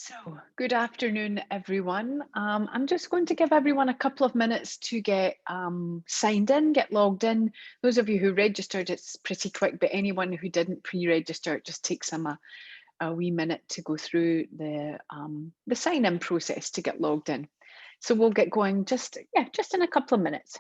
So, good afternoon, everyone. I'm just going to give everyone a couple of minutes to get signed in, get logged in. Those of you who registered, it's pretty quick, but anyone who didn't pre-register, it just takes them a wee minute to go through the sign-in process to get logged in. So we'll get going just in a couple of minutes.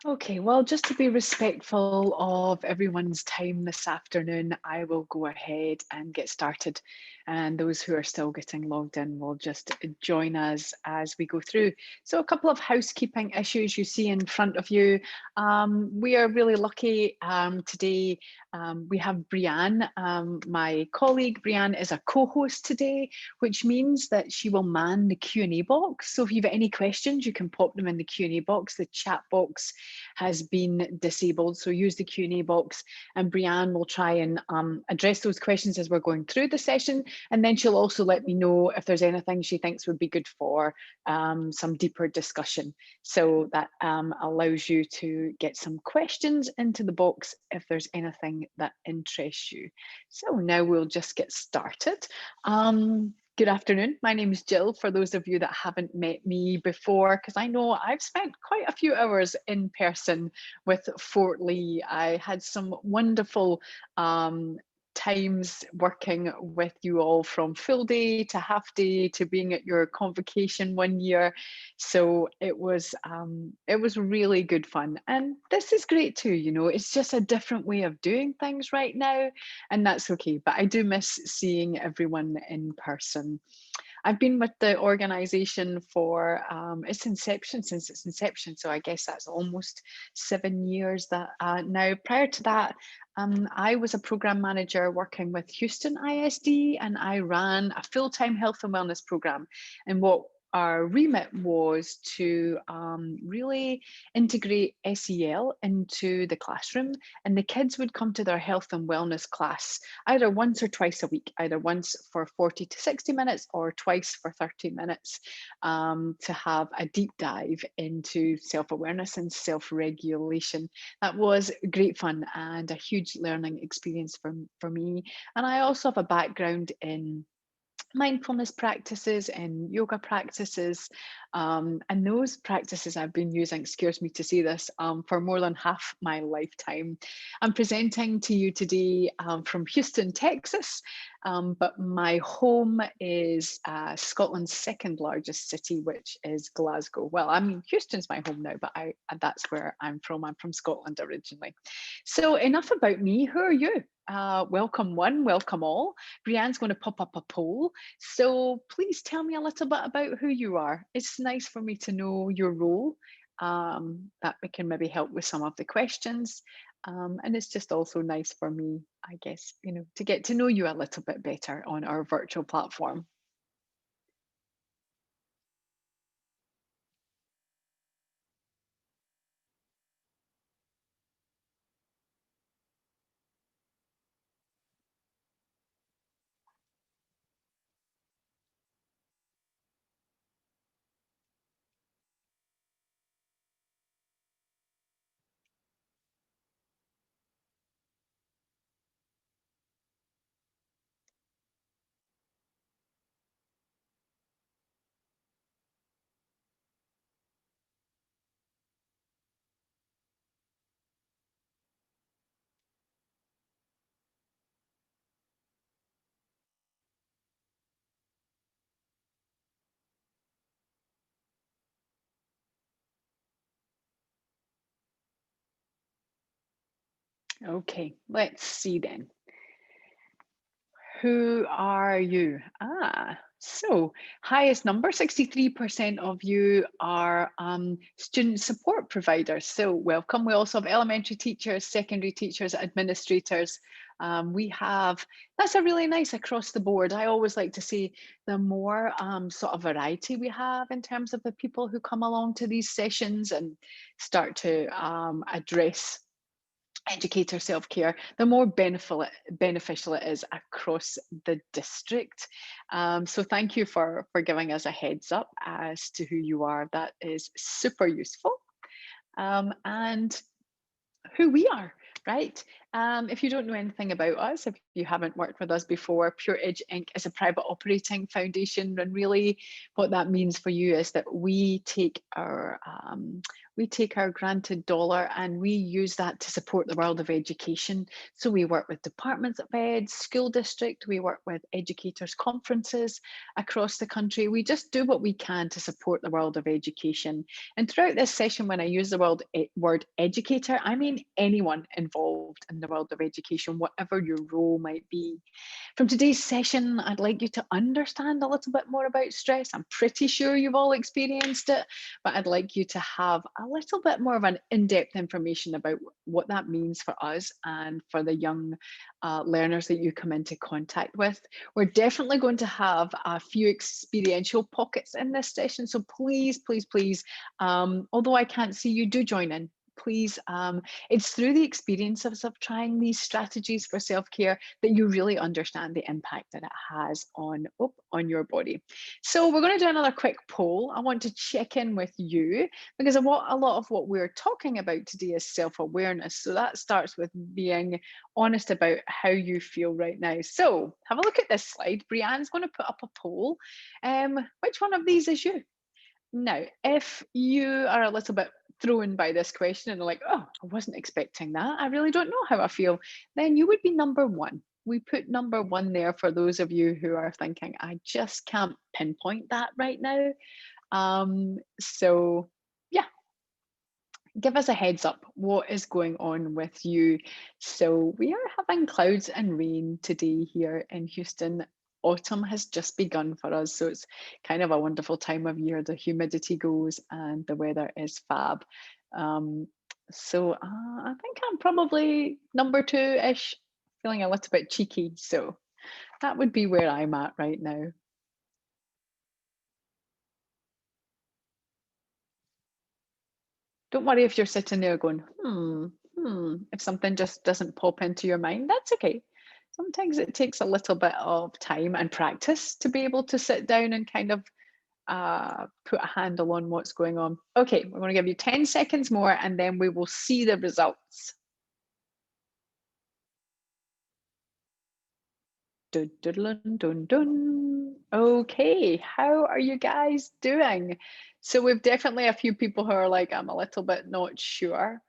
Okay, well, just to be respectful of everyone's time this afternoon, I will go ahead and get started. And those who are still getting logged in will just join us as we go through. So, a couple of housekeeping issues you see in front of you. We are really lucky today. We have Brianne, my colleague. Brianne is a co-host today, which means that she will man the Q&A box. So if you've any questions, you can pop them in the Q&A box. The chat box has been disabled, so use the Q&A box, and Brianne will try and address those questions as we're going through the session, and then she'll also let me know if there's anything she thinks would be good for some deeper discussion. So that allows you to get some questions into the box if there's anything that interests you. So now we'll just get started. Good afternoon. My name is Jill, for those of you that haven't met me before, because I know I've spent quite a few hours in person with Fort Lee. I had some wonderful times working with you all, from full day to half day to being at your convocation one year. So it was really good fun. And this is great too, it's just a different way of doing things right now, and that's okay. But I do miss seeing everyone in person. I've been with the organization for since its inception, so I guess that's almost 7 years that now. Prior to that, I was a program manager working with Houston ISD, and I ran a full-time health and wellness program. And what our remit was to really integrate SEL into the classroom, and the kids would come to their health and wellness class either once or twice a week, either once for 40 to 60 minutes or twice for 30 minutes, to have a deep dive into self-awareness and self-regulation. That was great fun and a huge learning experience for me. And I also have a background in mindfulness practices and yoga practices. And those practices I've been using, scares me to say this, for more than half my lifetime. I'm presenting to you today from Houston, Texas, but my home is Scotland's second largest city, which is Glasgow. Well, I mean, Houston's my home now, but that's where I'm from. I'm from Scotland originally. So enough about me. Who are you? Welcome one, welcome all. Brianne's going to pop up a poll. So please tell me a little bit about who you are. It's nice for me to know your role. That we can maybe help with some of the questions. And it's just also nice for me, I guess, to get to know you a little bit better on our virtual platform. Okay, let's see then. Who are you? So highest number, 63% of you are student support providers. So welcome. We also have elementary teachers, secondary teachers, administrators. That's a really nice across the board. I always like to say the more sort of variety we have in terms of the people who come along to these sessions and start to address educator self-care, the more beneficial it is across the district. So thank you for giving us a heads up as to who you are. That is super useful. And who we are, right? If you don't know anything about us, if you haven't worked with us before, Pure Edge Inc. is a private operating foundation, and really what that means for you is that we take our granted dollar and we use that to support the world of education. So we work with departments of ed, school district, we work with educators conferences across the country. We just do what we can to support the world of education. And throughout this session, when I use the word educator, I mean anyone involved in the world of education, whatever your role might be. From today's session, I'd like you to understand a little bit more about stress. I'm pretty sure you've all experienced it, but I'd like you to have a little bit more of an in-depth information about what that means for us and for the young learners that you come into contact with. We're definitely going to have a few experiential pockets in this session, so please, please, please, although I can't see you, do join in. Please, it's through the experiences of trying these strategies for self-care that you really understand the impact that it has on your body. So we're going to do another quick poll. I want to check in with you because a lot of what we're talking about today is self-awareness. So that starts with being honest about how you feel right now. So have a look at this slide. Brianne's going to put up a poll. Which one of these is you? Now, if you are a little bit thrown by this question and are like, oh, I wasn't expecting that, I really don't know how I feel, then you would be number one. We put number one there for those of you who are thinking, I just can't pinpoint that right now. So yeah, give us a heads up. What is going on with you? So we are having clouds and rain today here in Houston. Autumn has just begun for us, so it's kind of a wonderful time of year. The humidity goes and the weather is fab. So I think I'm probably number two-ish, feeling a little bit cheeky. So that would be where I'm at right now. Don't worry if you're sitting there going, if something just doesn't pop into your mind, that's okay. Sometimes it takes a little bit of time and practice to be able to sit down and kind of put a handle on what's going on. Okay, we're going to give you 10 seconds more and then we will see the results. Dun, dun, dun, dun, dun. Okay, how are you guys doing? So we've definitely a few people who are like, I'm a little bit not sure.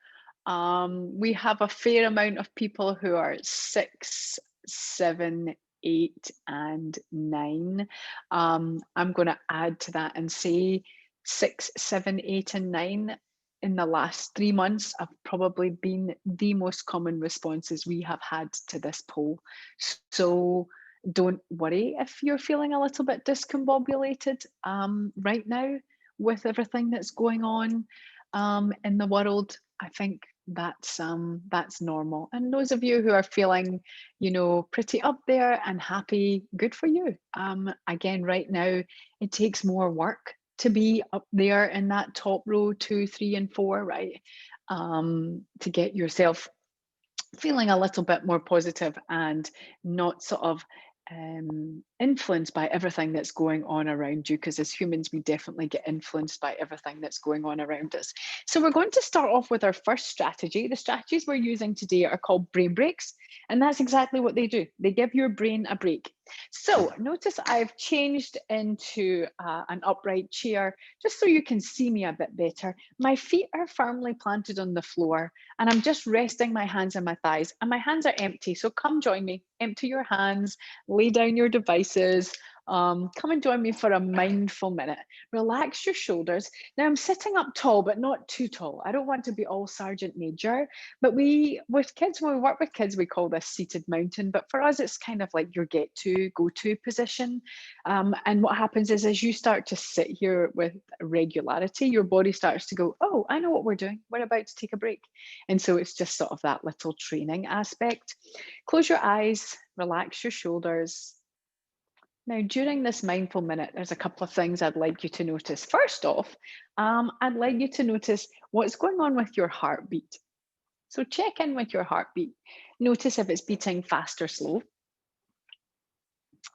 We have a fair amount of people who are 6, 7, 8, and 9. I'm going to add to that and say 6, 7, 8, and 9 in the last 3 months have probably been the most common responses we have had to this poll. So don't worry if you're feeling a little bit discombobulated right now with everything that's going on in the world. I think that's normal. And those of you who are feeling, pretty up there and happy, good for you. Again, right now, it takes more work to be up there in that top row 2, 3, and 4, right? To get yourself feeling a little bit more positive and not sort of influenced by everything that's going on around you, because as humans we definitely get influenced by everything that's going on around us. So we're going to start off with our first strategy. The strategies we're using today are called brain breaks, and that's exactly what they do. They give your brain a break. So notice I've changed into an upright chair just so you can see me a bit better. My feet are firmly planted on the floor and I'm just resting my hands on my thighs, and my hands are empty. So come join me, empty your hands, lay down your devices. Come and join me for a mindful minute. Relax your shoulders. Now I'm sitting up tall, but not too tall. I don't want to be all Sergeant Major, but with kids, when we work with kids, we call this seated mountain. But for us, it's kind of like your go to position. And what happens is as you start to sit here with regularity, your body starts to go, oh, I know what we're doing. We're about to take a break. And so it's just sort of that little training aspect. Close your eyes, relax your shoulders. Now, during this mindful minute, there's a couple of things I'd like you to notice. First off, I'd like you to notice what's going on with your heartbeat. So check in with your heartbeat. Notice if it's beating fast or slow.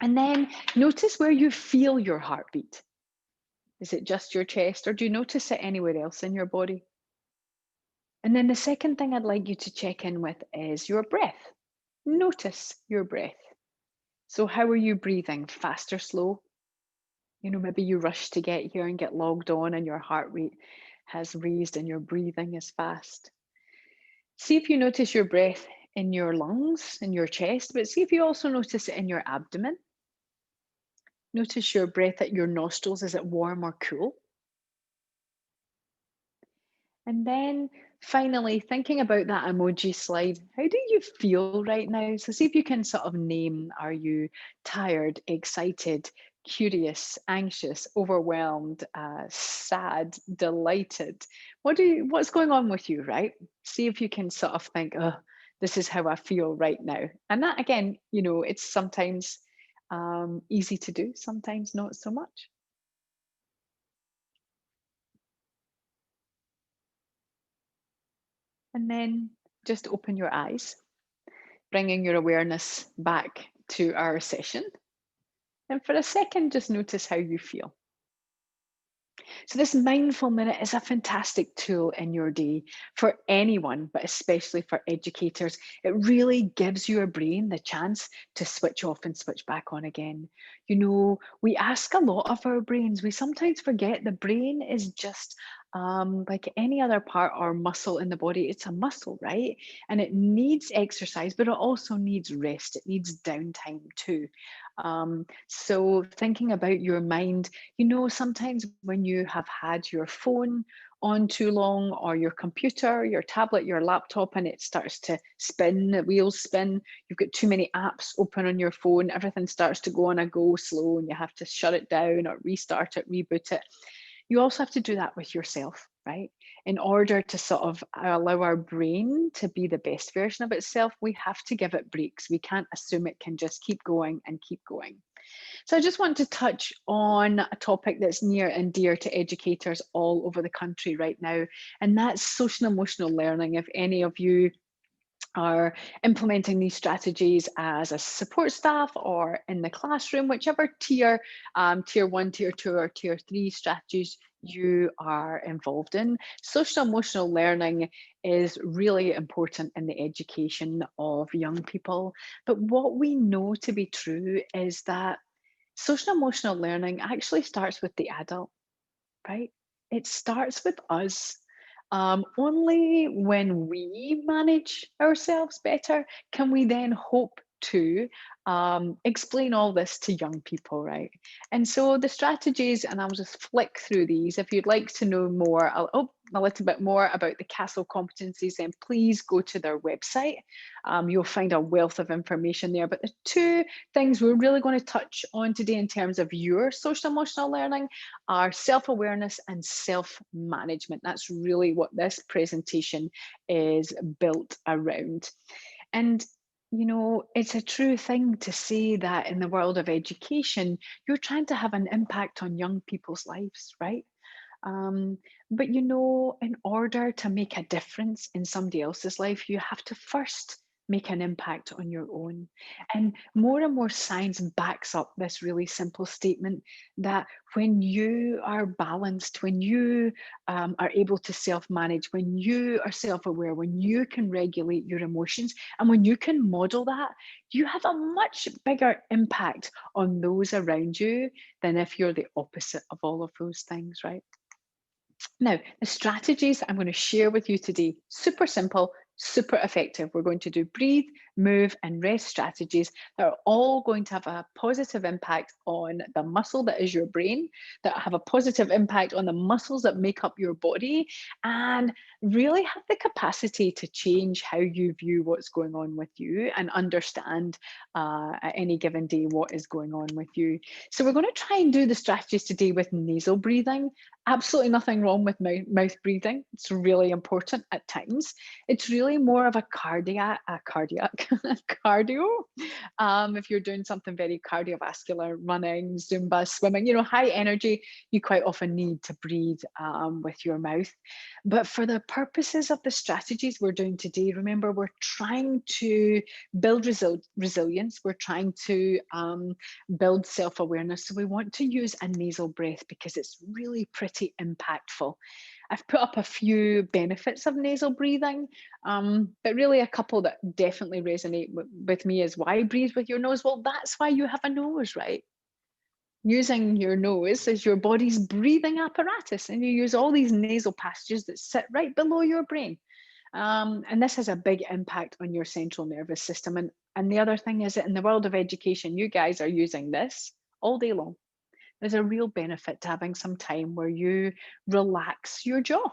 And then notice where you feel your heartbeat. Is it just your chest, or do you notice it anywhere else in your body? And then the second thing I'd like you to check in with is your breath. Notice your breath. So how are you breathing? Fast or slow? You know, maybe you rush to get here and get logged on and your heart rate has raised and your breathing is fast. See if you notice your breath in your lungs, in your chest, but see if you also notice it in your abdomen. Notice your breath at your nostrils. Is it warm or cool? And then finally, thinking about that emoji slide, how do you feel right now? So see if you can sort of name, are you tired, excited, curious, anxious, overwhelmed, sad, delighted? What's going on with you, right? See if you can sort of think, oh, this is how I feel right now. And that again, you know, it's sometimes easy to do, sometimes not so much. And then just open your eyes, bringing your awareness back to our session. And for a second, just notice how you feel. So, this mindful minute is a fantastic tool in your day for anyone, but especially for educators. It really gives your brain the chance to switch off and switch back on again. You know, we ask a lot of our brains. We sometimes forget the brain is just like any other part or muscle in the body. It's a muscle, right? And it needs exercise, but it also needs rest. It needs downtime too. So, thinking about your mind, you know, sometimes when you have had your phone on too long, or your computer, your tablet, your laptop, and it starts to spin, the wheels spin, you've got too many apps open on your phone, everything starts to go on a go slow, and you have to shut it down or restart it, reboot it. You also have to do that with yourself, right? In order to sort of allow our brain to be the best version of itself, we have to give it breaks. We can't assume it can just keep going and keep going. So I just want to touch on a topic that's near and dear to educators all over the country right now, and that's social emotional learning. If any of you are implementing these strategies as a support staff or in the classroom, whichever tier, tier one, tier two, or tier three strategies you are involved in, social emotional learning is really important in the education of young people. But what we know to be true is that social emotional learning actually starts with the adult, right? It starts with us. Only when we manage ourselves better can we then hope to explain all this to young people, right? And so the strategies, and I'll just flick through these. If you'd like to know more, a little bit more about the Castle competencies, then please go to their website. You'll find a wealth of information there. But the two things we're really going to touch on today in terms of your social emotional learning are self-awareness and self-management. That's really what this presentation is built around. And you know, it's a true thing to say that in the world of education, you're trying to have an impact on young people's lives, right? Um, but you know, in order to make a difference in somebody else's life, you have to first make an impact on your own. And more science backs up this really simple statement that when you are balanced, when you are able to self manage, when you are self aware, when you can regulate your emotions, and when you can model that, you have a much bigger impact on those around you than if you're the opposite of all of those things, right? Now, the strategies I'm going to share with you today, super simple, super effective. We're going to do breathe, move, and rest strategies that are all going to have a positive impact on the muscle that is your brain, that have a positive impact on the muscles that make up your body, and really have the capacity to change how you view what's going on with you and understand at any given day what is going on with you. So we're going to try and do the strategies today with nasal breathing. Absolutely nothing wrong with mouth breathing. It's really important at times. It's really more of a cardiac cardio. If you're doing something very cardiovascular, running, Zumba, swimming, high energy, you quite often need to breathe with your mouth. But for the purposes of the strategies we're doing today, remember, we're trying to build resilience. We're trying to build self-awareness. So we want to use a nasal breath because it's really pretty impactful. I've put up a few benefits of nasal breathing, but really a couple that definitely resonate with me is why breathe with your nose? Well, that's why you have a nose, right? Using your nose as your body's breathing apparatus, and you use all these nasal passages that sit right below your brain. And this has a big impact on your central nervous system. And the other thing is that in the world of education, you guys are using this all day long. There's a real benefit to having some time where you relax your jaw.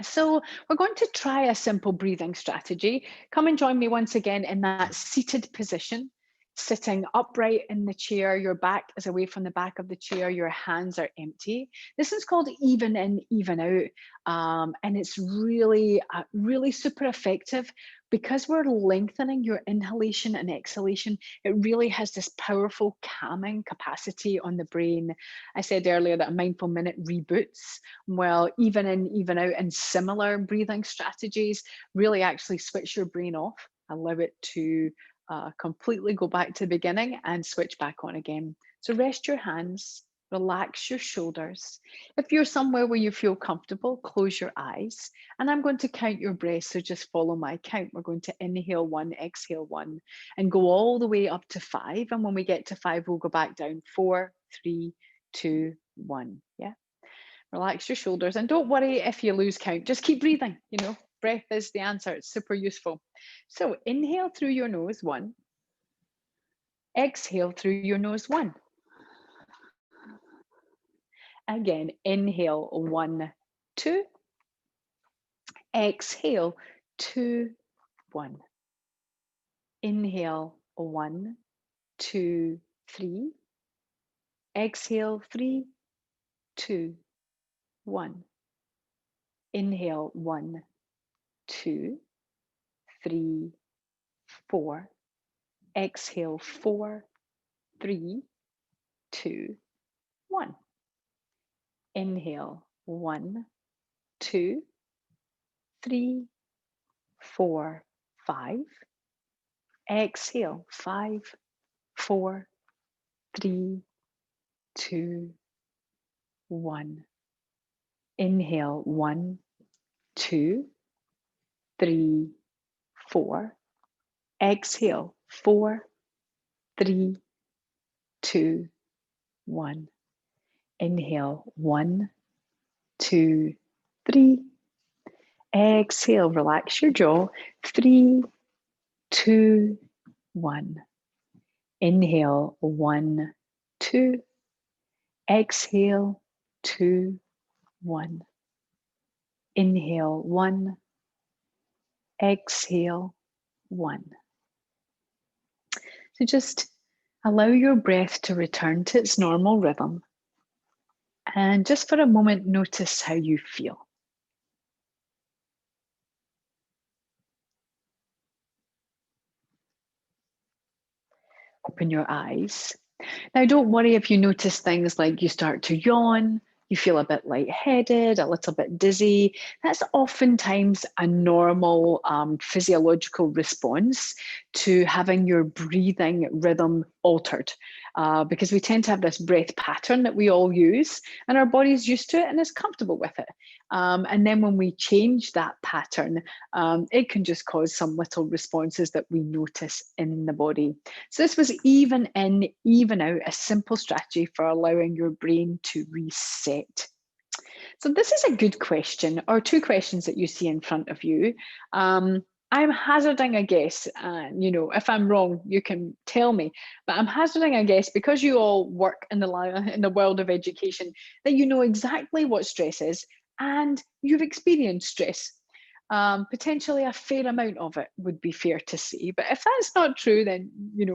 So we're going to try a simple breathing strategy. Come and join me once again in that seated position, sitting upright in the chair. Your back is away from the back of the chair. Your hands are empty. This is called even in, even out. And it's really, really super effective because we're lengthening your inhalation and exhalation. It really has this powerful calming capacity on the brain. I said earlier that a mindful minute reboots. Well, even in, even out, and similar breathing strategies really actually switch your brain off, allow it to completely go back to the beginning and switch back on again. So rest your hands, relax your shoulders. If you're somewhere where you feel comfortable, close your eyes, and I'm going to count your breaths, so just follow my count. We're going to inhale 1, exhale 1, and go all the way up to 5. And when we get to 5, we'll go back down. 4, 3, 2, 1. Yeah. Relax your shoulders, and don't worry if you lose count. Just keep breathing. Breath is the answer. It's super useful. So inhale through your nose, 1. Exhale through your nose, 1. Again, inhale, 1, 2. Exhale, 2, 1. Inhale, 1, 2, 3. Exhale, 3, 2, 1. Inhale, 1, 2, 3, 4. Exhale, 4, 3, 2, 1. Inhale, 1, 2, 3, 4, 5. Exhale, 5, 4, 3, 2, 1. Inhale, 1, 2, 3, 4. Exhale, 4, 3, 2, 1. Inhale, 1, 2, 3. Exhale, relax your jaw. 3, 2, 1. Inhale, 1, 2. Exhale, 2, 1. Inhale, 1. Exhale, 1. So just allow your breath to return to its normal rhythm. And just for a moment, notice how you feel. Open your eyes. Now, don't worry if you notice things like you start to yawn, you feel a bit lightheaded, a little bit dizzy. That's oftentimes a normal physiological response to having your breathing rhythm altered, because we tend to have this breath pattern that we all use, and our body's used to it and is comfortable with it. And then when we change that pattern, it can just cause some little responses that we notice in the body. So this was even in, even out, a simple strategy for allowing your brain to reset. So this is a good question, or two questions that you see in front of you. I'm hazarding a guess, and if I'm wrong, you can tell me. But I'm hazarding a guess because you all work in in the world of education, that you know exactly what stress is, and you've experienced stress. Potentially a fair amount of it would be fair to say. But if that's not true, then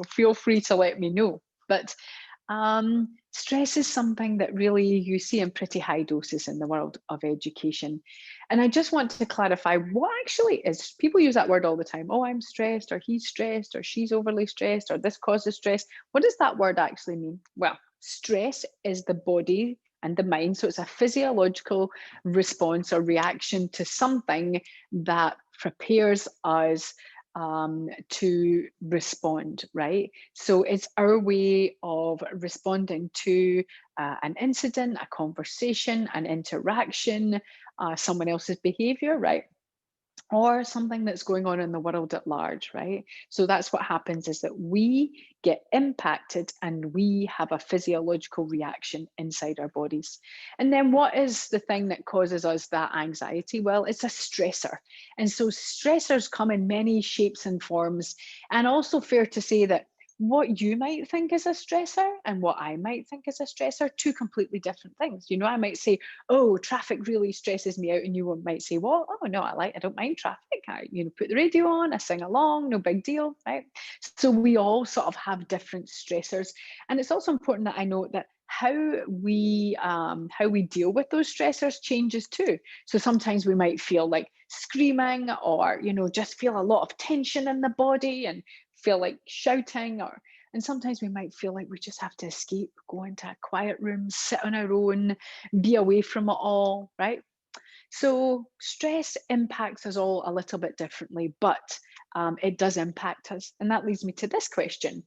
feel free to let me know. But stress is something that really you see in pretty high doses in the world of education. And I just want to clarify what actually is, people use that word all the time. Oh, I'm stressed, or he's stressed, or she's overly stressed, or this causes stress. What does that word actually mean? Well, stress is the body and the mind. So it's a physiological response or reaction to something that prepares us to respond, right? So it's our way of responding to an incident, a conversation, an interaction, someone else's behavior, right? Or something that's going on in the world at large, right? So that's what happens, is that we get impacted and we have a physiological reaction inside our bodies. And then what is the thing that causes us that anxiety? Well, it's a stressor. And so stressors come in many shapes and forms. And also fair to say that what you might think is a stressor and what I might think is a stressor, two completely different things. I might say, oh, traffic really stresses me out, and you might say, well, oh no, I don't mind traffic. I put the radio on, I sing along, no big deal, right? So we all sort of have different stressors. And it's also important that I note that how we deal with those stressors changes too. So sometimes we might feel like screaming, or just feel a lot of tension in the body and feel like shouting, and sometimes we might feel like we just have to escape, go into a quiet room, sit on our own, be away from it all, right? So stress impacts us all a little bit differently, but it does impact us. And that leads me to this question.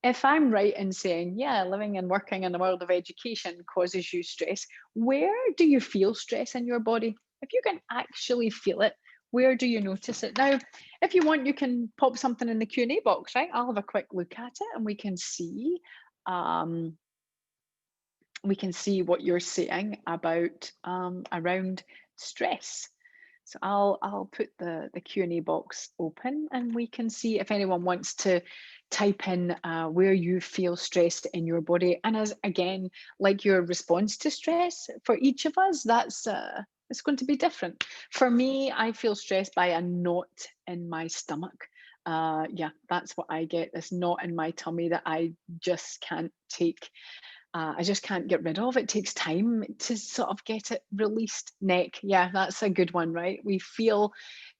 If I'm right in saying, yeah, living and working in the world of education causes you stress, where do you feel stress in your body? If you can actually feel it, where do you notice it? Now, if you want, you can pop something in the Q&A box, right? I'll have a quick look at it and um, we can see what you're saying about around stress. So I'll put the Q&A box open, and we can see if anyone wants to type in where you feel stressed in your body. And as again, like your response to stress for each of us, that's it's going to be different. For me, I feel stressed by a knot in my stomach. Yeah, that's what I get, this knot in my tummy that I just can't take. I just can't get rid of. It takes time to sort of get it released. Neck, yeah, that's a good one, right? We feel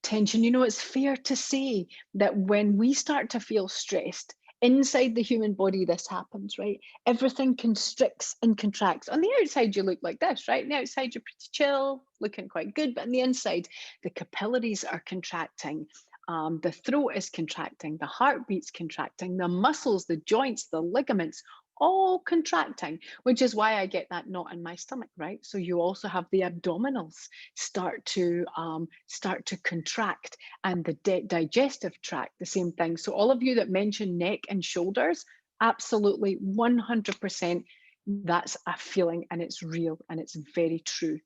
tension. It's fair to say that when we start to feel stressed, inside the human body, this happens, right? Everything constricts and contracts. On the outside, you look like this, right? On the outside, you're pretty chill, looking quite good. But on the inside, the capillaries are contracting. The throat is contracting, the heartbeat's contracting, the muscles, the joints, the ligaments, all contracting, which is why I get that knot in my stomach, right? So you also have the abdominals start to contract, and the digestive tract, the same thing. So all of you that mention neck and shoulders, absolutely 100%. That's a feeling, and it's real, and it's very true.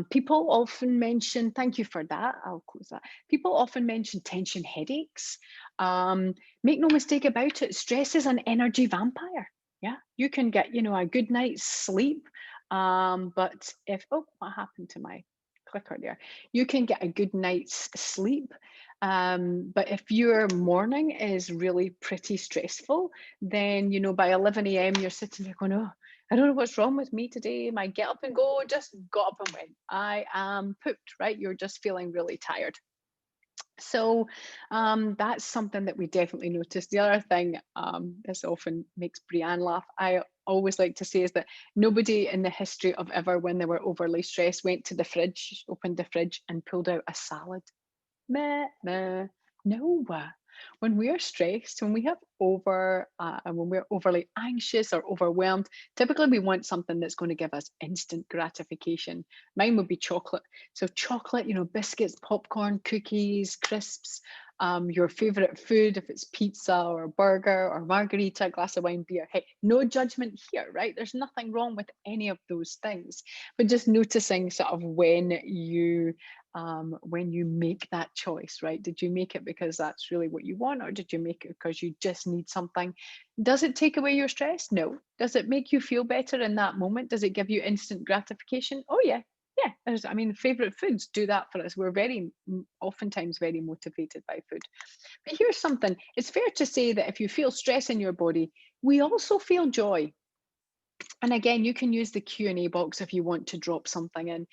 People often mention, thank you for that, I'll close that. People often mention tension headaches. Make no mistake about it, stress is an energy vampire. Yeah, you can get, a good night's sleep. But if, oh, what happened to my clicker there? You can get a good night's sleep. But if your morning is really pretty stressful, then, by 11 a.m., you're sitting there going, oh, I don't know what's wrong with me today. My get up and go just got up and went. I am pooped, right? You're just feeling really tired. So that's something that we definitely notice. The other thing, this often makes Brianne laugh, I always like to say, is that nobody in the history of ever, when they were overly stressed, went to the fridge, opened the fridge and pulled out a salad. Meh, meh. No. When we are stressed, when we have and when we're overly anxious or overwhelmed, typically we want something that's going to give us instant gratification. Mine would be chocolate. So chocolate, biscuits, popcorn, cookies, crisps, your favorite food, if it's pizza or a burger or margarita, glass of wine, beer. Hey, no judgment here, right? There's nothing wrong with any of those things, but just noticing sort of when you make that choice, right? Did you make it because that's really what you want, or did you make it because you just need something? Does it take away your stress? No. Does it make you feel better in that moment? Does it give you instant gratification? Oh yeah. Yeah, I mean, favorite foods do that for us. We're oftentimes very motivated by food. But here's something, it's fair to say that if you feel stress in your body, we also feel joy. And again, you can use the Q&A box if you want to drop something in.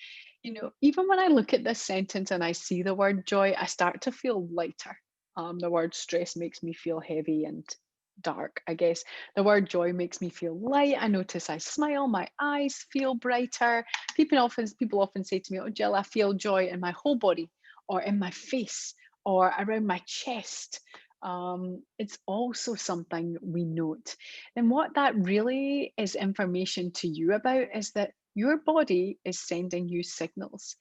Even when I look at this sentence and I see the word joy, I start to feel lighter. The word stress makes me feel heavy and dark, I guess. The word joy makes me feel light. I notice I smile, my eyes feel brighter. People often say to me, "Oh, Jill, I feel joy in my whole body, or in my face, or around my chest." It's also something we note. And what that really is information to you about is that your body is sending you signals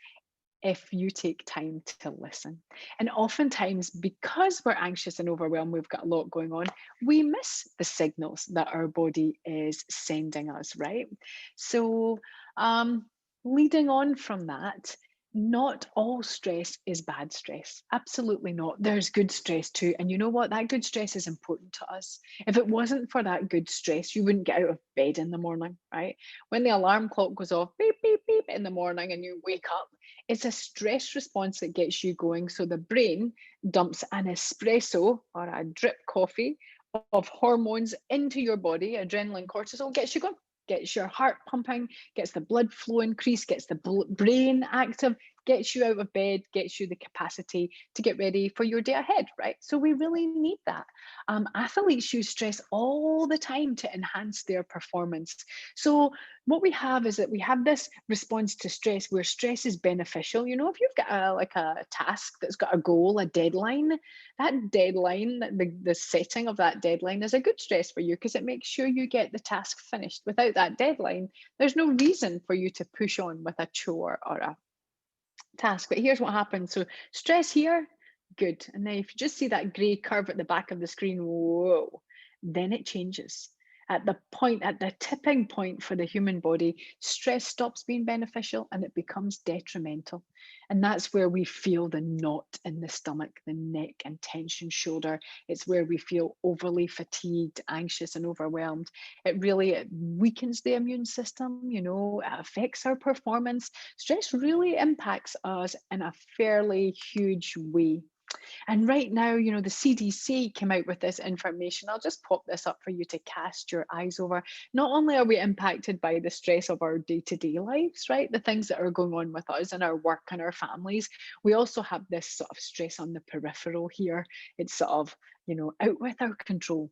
if you take time to listen. And oftentimes, because we're anxious and overwhelmed, we've got a lot going on, we miss the signals that our body is sending us, right? So, um, leading on from that, not all stress is bad stress. Absolutely not. There's good stress too. And you know what? That good stress is important to us. If it wasn't for that good stress, you wouldn't get out of bed in the morning, right? When the alarm clock goes off, beep, beep, beep in the morning and you wake up, it's a stress response that gets you going. So the brain dumps an espresso or a drip coffee of hormones into your body. Adrenaline, cortisol gets you going, gets your heart pumping, gets the blood flow increased, gets the brain active, gets you out of bed, gets you the capacity to get ready for your day ahead, right? So we really need that. Athletes use stress all the time to enhance their performance. So what we have is that we have this response to stress where stress is beneficial. If you've got a task that's got a goal, a deadline, that deadline, the setting of that deadline is a good stress for you because it makes sure you get the task finished. Without that deadline, there's no reason for you to push on with a chore or a task. But here's what happens. So stress here, good. And then if you just see that gray curve at the back of the screen, whoa, then it changes. At the tipping point for the human body, stress stops being beneficial and it becomes detrimental. And that's where we feel the knot in the stomach, the neck and tension shoulder. It's where we feel overly fatigued, anxious, and overwhelmed. It weakens the immune system, it affects our performance. Stress really impacts us in a fairly huge way. And right now, the CDC came out with this information. I'll just pop this up for you to cast your eyes over. Not only are we impacted by the stress of our day-to-day lives, right? The things that are going on with us and our work and our families, we also have this sort of stress on the peripheral here. It's sort of, out with our control,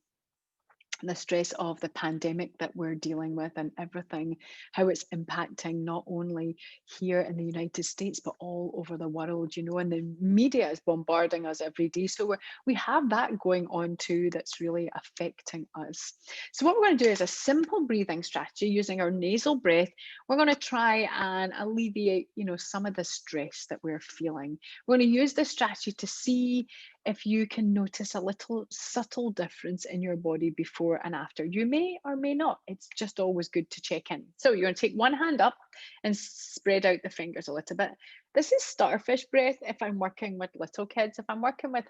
the stress of the pandemic that we're dealing with and everything, how it's impacting not only here in the United States, but all over the world, and the media is bombarding us every day. So we have that going on too, that's really affecting us. So what we're going to do is a simple breathing strategy using our nasal breath. We're going to try and alleviate, some of the stress that we're feeling. We're going to use this strategy to see if you can notice a little subtle difference in your body before and after. You may or may not. It's just always good to check in. So you're going to take one hand up and spread out the fingers a little bit. This is starfish breath if I'm working with little kids. If I'm working with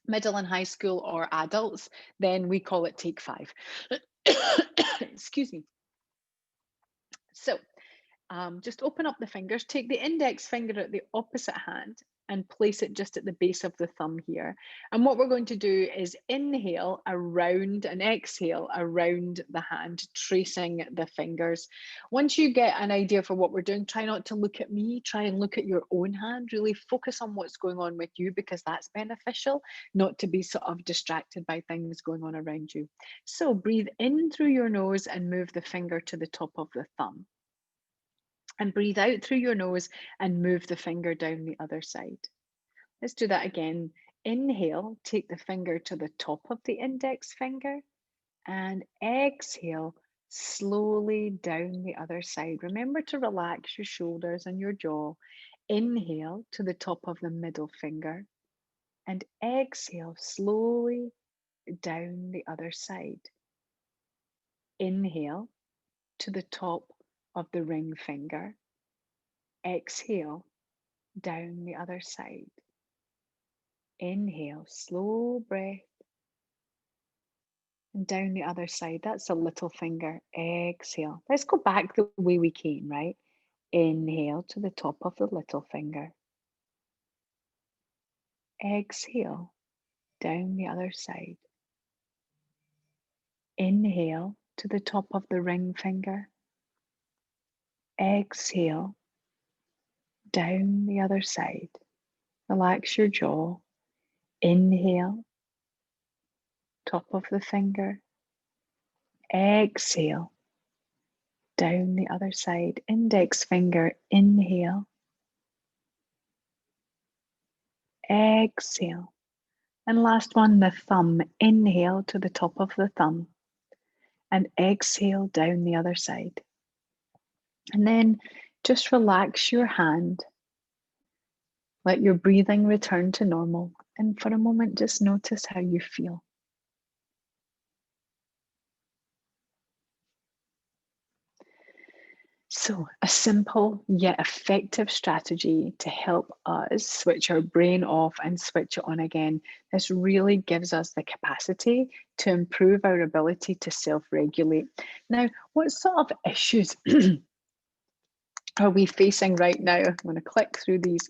middle and high school or adults, then we call it take 5. Excuse me. So just open up the fingers, take the index finger at the opposite hand and place it just at the base of the thumb here. And what we're going to do is inhale around and exhale around the hand, tracing the fingers. Once you get an idea for what we're doing, try not to look at me, try and look at your own hand, really focus on what's going on with you because that's beneficial, not to be sort of distracted by things going on around you. So breathe in through your nose and move the finger to the top of the thumb. And breathe out through your nose and move the finger down the other side. Let's do that again. Inhale, take the finger to the top of the index finger and exhale slowly down the other side. Remember to relax your shoulders and your jaw. Inhale to the top of the middle finger And exhale slowly down the other side. Inhale to the top of the ring finger. Exhale down the other side. Inhale, slow breath, and down the other side. That's the little finger. Exhale. Let's go back the way we came, right? Inhale to the top of the little finger. Exhale down the other side. Inhale to the top of the ring finger. Exhale down the other side. Relax your jaw. Inhale, top of the finger. Exhale down the other side. Index finger, inhale. Exhale. And last one, the thumb. Inhale to the top of the thumb. And exhale down the other side. And then just relax your hand. Let your breathing return to normal. And for a moment, just notice how you feel. So, a simple yet effective strategy to help us switch our brain off and switch it on again. This really gives us the capacity to improve our ability to self regulate. Now, what sort of issues are we facing right now? I'm going to click through these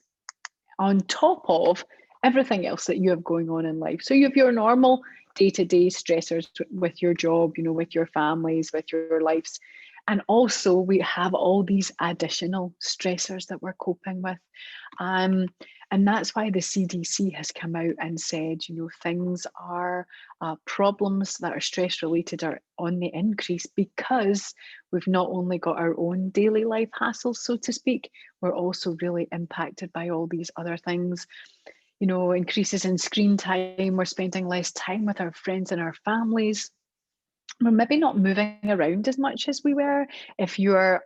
on top of everything else that you have going on in life. So you have your normal day-to-day stressors with your job, with your families, with your lives. And also we have all these additional stressors that we're coping with. And that's why the CDC has come out and said, things are problems that are stress related are on the increase because we've not only got our own daily life hassles, so to speak, we're also really impacted by all these other things. Increases in screen time, we're spending less time with our friends and our families. We're maybe not moving around as much as we were. If you're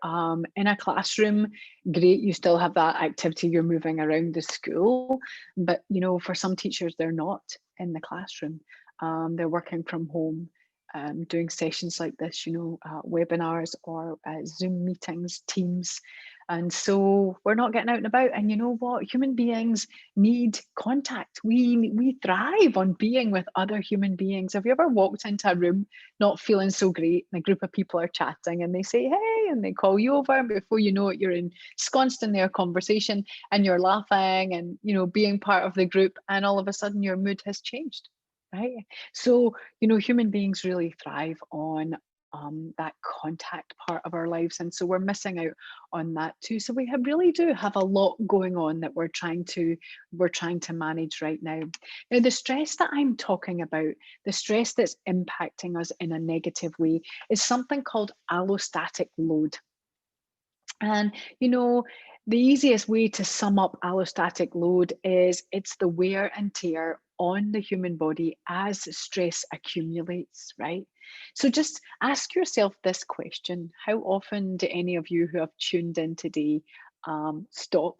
in a classroom, great, you still have that activity, you're moving around the school. But, for some teachers, they're not in the classroom. They're working from home, doing sessions like this, webinars or Zoom meetings, Teams. And so we're not getting out and about. And you know what? Human beings need contact. We thrive on being with other human beings. Have you ever walked into a room not feeling so great and a group of people are chatting and they say, hey, and they call you over, and before you know it, you're ensconced in their conversation and you're laughing and, being part of the group, and all of a sudden your mood has changed, right? So, human beings really thrive on that contact part of our lives, and so we're missing out on that too. So we really do have a lot going on that we're trying to manage right now. Now, the stress that I'm talking about, the stress that's impacting us in a negative way, is something called allostatic load. And, the easiest way to sum up allostatic load is it's the wear and tear on the human body as stress accumulates, right? So just ask yourself this question. How often do any of you who have tuned in today stop,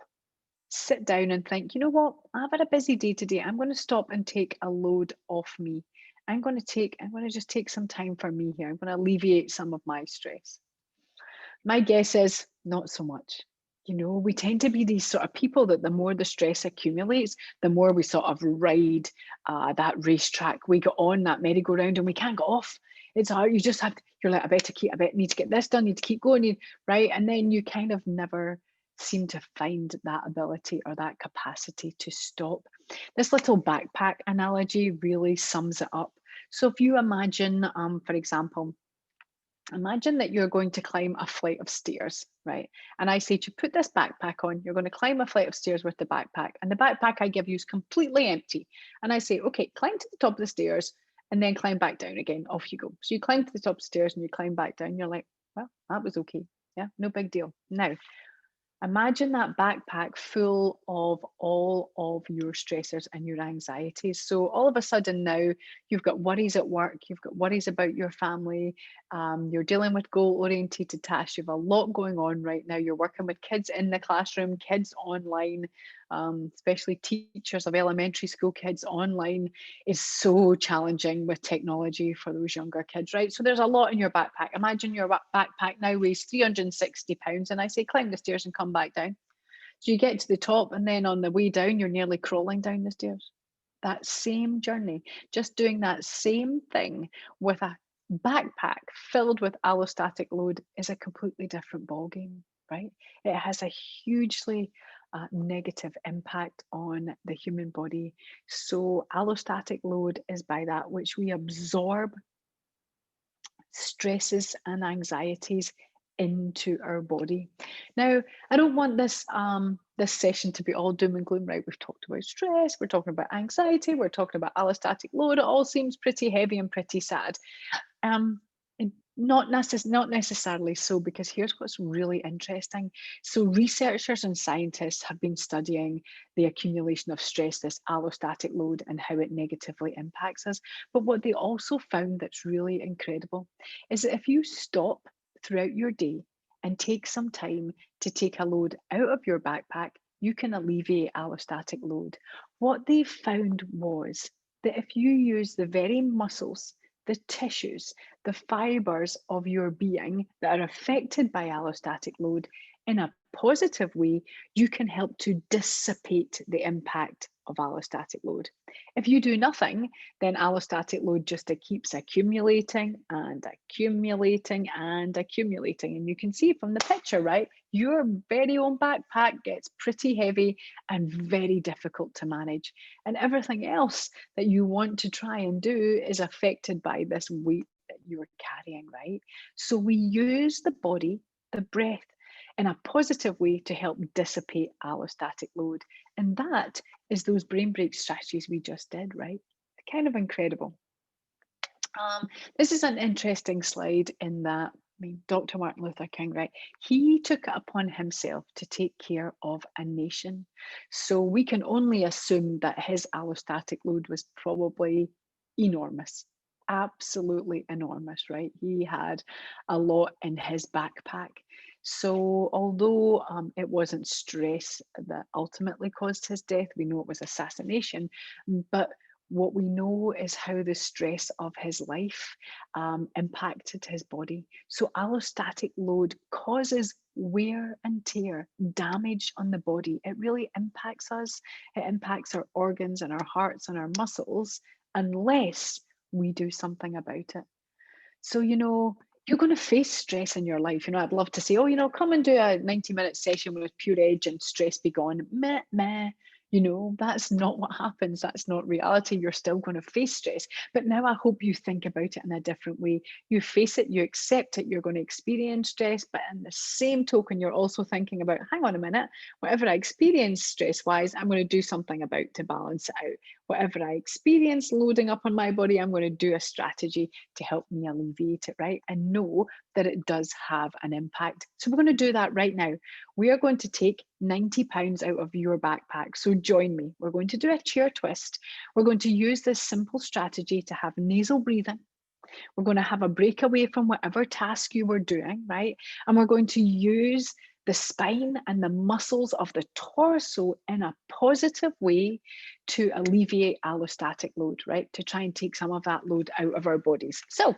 sit down and think, you know what, I've had a busy day today. I'm going to stop and take a load off me. I'm going to just take some time for me here. I'm going to alleviate some of my stress. My guess is not so much. We tend to be these sort of people that the more the stress accumulates, the more we sort of ride that racetrack. We get on that merry-go-round and we can't get off. It's hard. You just have to, you're like, I need to get this done, need to keep going, right? And then you kind of never seem to find that ability or that capacity to stop. This little backpack analogy really sums it up. So if you imagine, for example, imagine that you're going to climb a flight of stairs, right? And I say to put this backpack on, you're going to climb a flight of stairs with the backpack. And the backpack I give you is completely empty. And I say, okay, climb to the top of the stairs and then climb back down again. Off you go. So you climb to the top of the stairs and you climb back down. You're like, well, that was okay. Yeah, no big deal. Now, imagine that backpack full of all of your stressors and your anxieties. So all of a sudden now you've got worries at work, you've got worries about your family, you're dealing with goal-oriented tasks, you have a lot going on right now. You're working with kids in the classroom, kids online, especially teachers of elementary school kids online is so challenging with technology for those younger kids, right? So there's a lot in your backpack. Imagine your backpack now weighs 360 pounds, and I say climb the stairs and come back down. So you get to the top, and then on the way down, you're nearly crawling down the stairs. That same journey, just doing that same thing with a backpack filled with allostatic load is a completely different ballgame, right? It has a hugely negative impact on the human body. So allostatic load is by that which we absorb stresses and anxieties into our body. Now, I don't want this session to be all doom and gloom, right? We've talked about stress, we're talking about anxiety, we're talking about allostatic load. It all seems pretty heavy and pretty sad. Um, not necessarily so, because here's what's really interesting. So researchers and scientists have been studying the accumulation of stress, this allostatic load, and how it negatively impacts us. But what they also found that's really incredible is that if you stop throughout your day and take some time to take a load out of your backpack, you can alleviate allostatic load. What they found was that if you use the very muscles, the tissues, the fibers of your being that are affected by allostatic load in a positive way, you can help to dissipate the impact of allostatic load. If you do nothing, then allostatic load just keeps accumulating and accumulating and accumulating. And you can see from the picture, right? Your very own backpack gets pretty heavy and very difficult to manage. And everything else that you want to try and do is affected by this weight that you're carrying, right? So we use the body, the breath, in a positive way to help dissipate allostatic load. And that is those brain break strategies we just did, right? Kind of incredible. This is an interesting slide in that, I mean, Dr. Martin Luther King, right? He took it upon himself to take care of a nation. So we can only assume that his allostatic load was probably enormous, absolutely enormous, right? He had a lot in his backpack. So although it wasn't stress that ultimately caused his death, we know it was assassination, but what we know is how the stress of his life impacted his body. So allostatic load causes wear and tear, damage on the body. It really impacts us. It impacts our organs and our hearts and our muscles unless we do something about it. So, you're going to face stress in your life. I'd love to say, oh, come and do a 90-minute session with Pure Edge and stress be gone. Meh, meh. That's not what happens. That's not reality. You're still going to face stress. But now I hope you think about it in a different way. You face it, you accept it, you're going to experience stress. But in the same token, you're also thinking about, hang on a minute, whatever I experience stress-wise, I'm going to do something about to balance it out. Whatever I experience loading up on my body, I'm going to do a strategy to help me alleviate it, right? And know that it does have an impact. So we're going to do that right now. We are going to take 90 pounds out of your backpack. So join me. We're going to do a chair twist. We're going to use this simple strategy to have nasal breathing. We're going to have a break away from whatever task you were doing, right? And we're going to use the spine and the muscles of the torso in a positive way to alleviate allostatic load, right? To try and take some of that load out of our bodies. So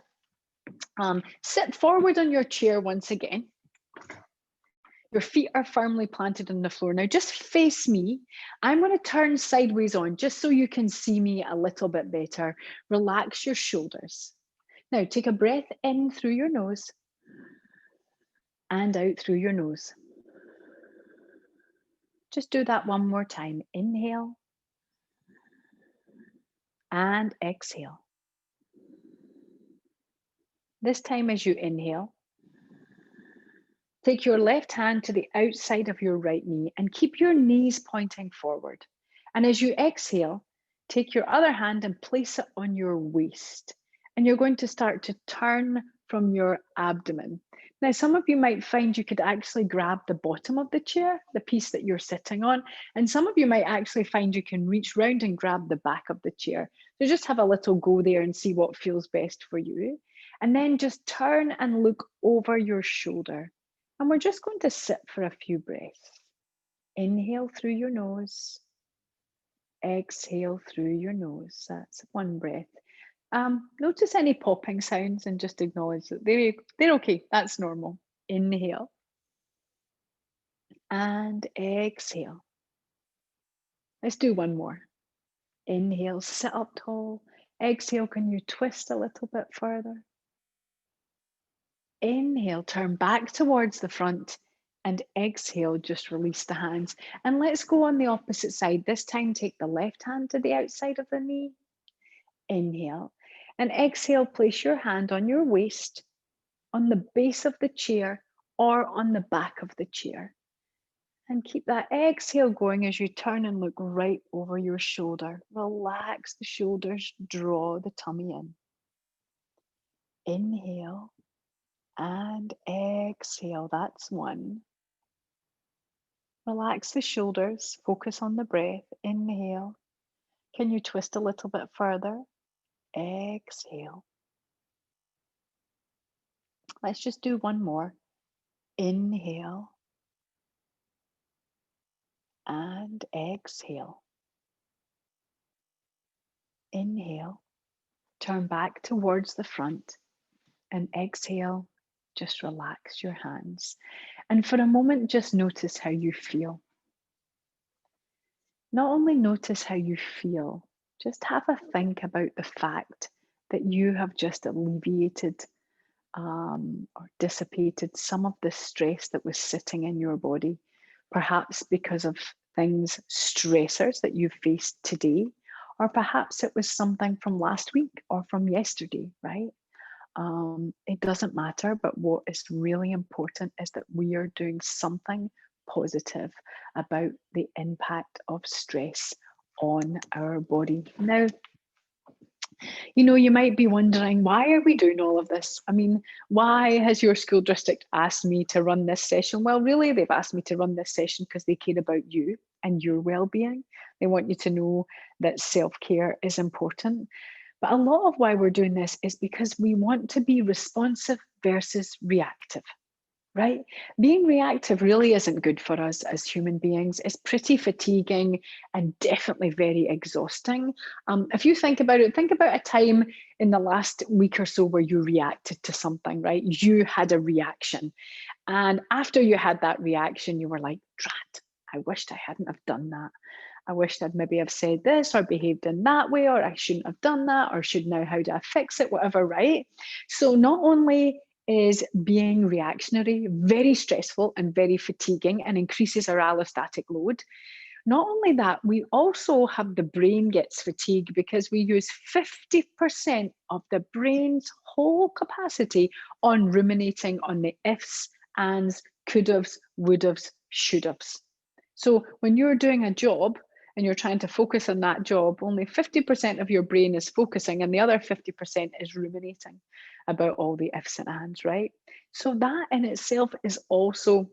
sit forward on your chair once again. Your feet are firmly planted on the floor. Now just face me. I'm going to turn sideways on just so you can see me a little bit better. Relax your shoulders. Now take a breath in through your nose and out through your nose. Just do that one more time. Inhale and exhale. This time as you inhale, take your left hand to the outside of your right knee and keep your knees pointing forward. And as you exhale, take your other hand and place it on your waist. And you're going to start to turn from your abdomen. Now, some of you might find you could actually grab the bottom of the chair, the piece that you're sitting on. And some of you might actually find you can reach round and grab the back of the chair. So just have a little go there and see what feels best for you. And then just turn and look over your shoulder. And we're just going to sit for a few breaths. Inhale through your nose, exhale through your nose. That's one breath. Notice any popping sounds and just acknowledge that they're okay. That's normal. Inhale and exhale. Let's do one more. Inhale, sit up tall. Exhale, can you twist a little bit further? Inhale, turn back towards the front. And exhale, just release the hands. And let's go on the opposite side. This time, take the left hand to the outside of the knee. Inhale. And exhale, place your hand on your waist, on the base of the chair, or on the back of the chair. And keep that exhale going as you turn and look right over your shoulder. Relax the shoulders, draw the tummy in. Inhale and exhale. That's one. Relax the shoulders, focus on the breath. Inhale. Can you twist a little bit further? Exhale. Let's just do one more. Inhale and exhale. Inhale, turn back towards the front, and exhale, just relax your hands. And for a moment, just notice how you feel. Not only notice how you feel, just have a think about the fact that you have just alleviated or dissipated some of the stress that was sitting in your body, perhaps because of stressors that you faced today, or perhaps it was something from last week or from yesterday, right? It doesn't matter, but what is really important is that we are doing something positive about the impact of stress on our body. Now, you might be wondering, why are we doing all of this? I mean, why has your school district asked me to run this session? Well, really, they've asked me to run this session because they care about you and your well-being. They want you to know that self-care is important. But a lot of why we're doing this is because we want to be responsive versus reactive. Right? Being reactive really isn't good for us as human beings. It's pretty fatiguing and definitely very exhausting. If you think about it, think about a time in the last week or so where you reacted to something, right? You had a reaction. And after you had that reaction, you were like, drat, I wished I hadn't have done that. I wished I'd maybe have said this or behaved in that way, or I shouldn't have done that, or should now, how do I fix it, whatever, right? So not only is being reactionary very stressful and very fatiguing and increases our allostatic load. Not only that, we also have the brain gets fatigued because we use 50% of the brain's whole capacity on ruminating on the ifs, ands, could'ves, would'ves, should'ves. So when you're doing a job and you're trying to focus on that job, only 50% of your brain is focusing and the other 50% is ruminating about all the ifs and ands, right? So that in itself is also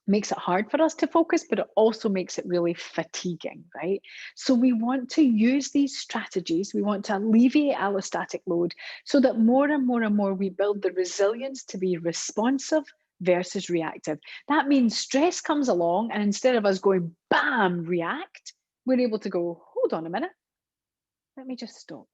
makes it hard for us to focus, but it also makes it really fatiguing, right? So we want to use these strategies. We want to alleviate allostatic load so that more and more and more we build the resilience to be responsive versus reactive. That means stress comes along, and instead of us going bam, react, we're able to go, hold on a minute, let me just stop.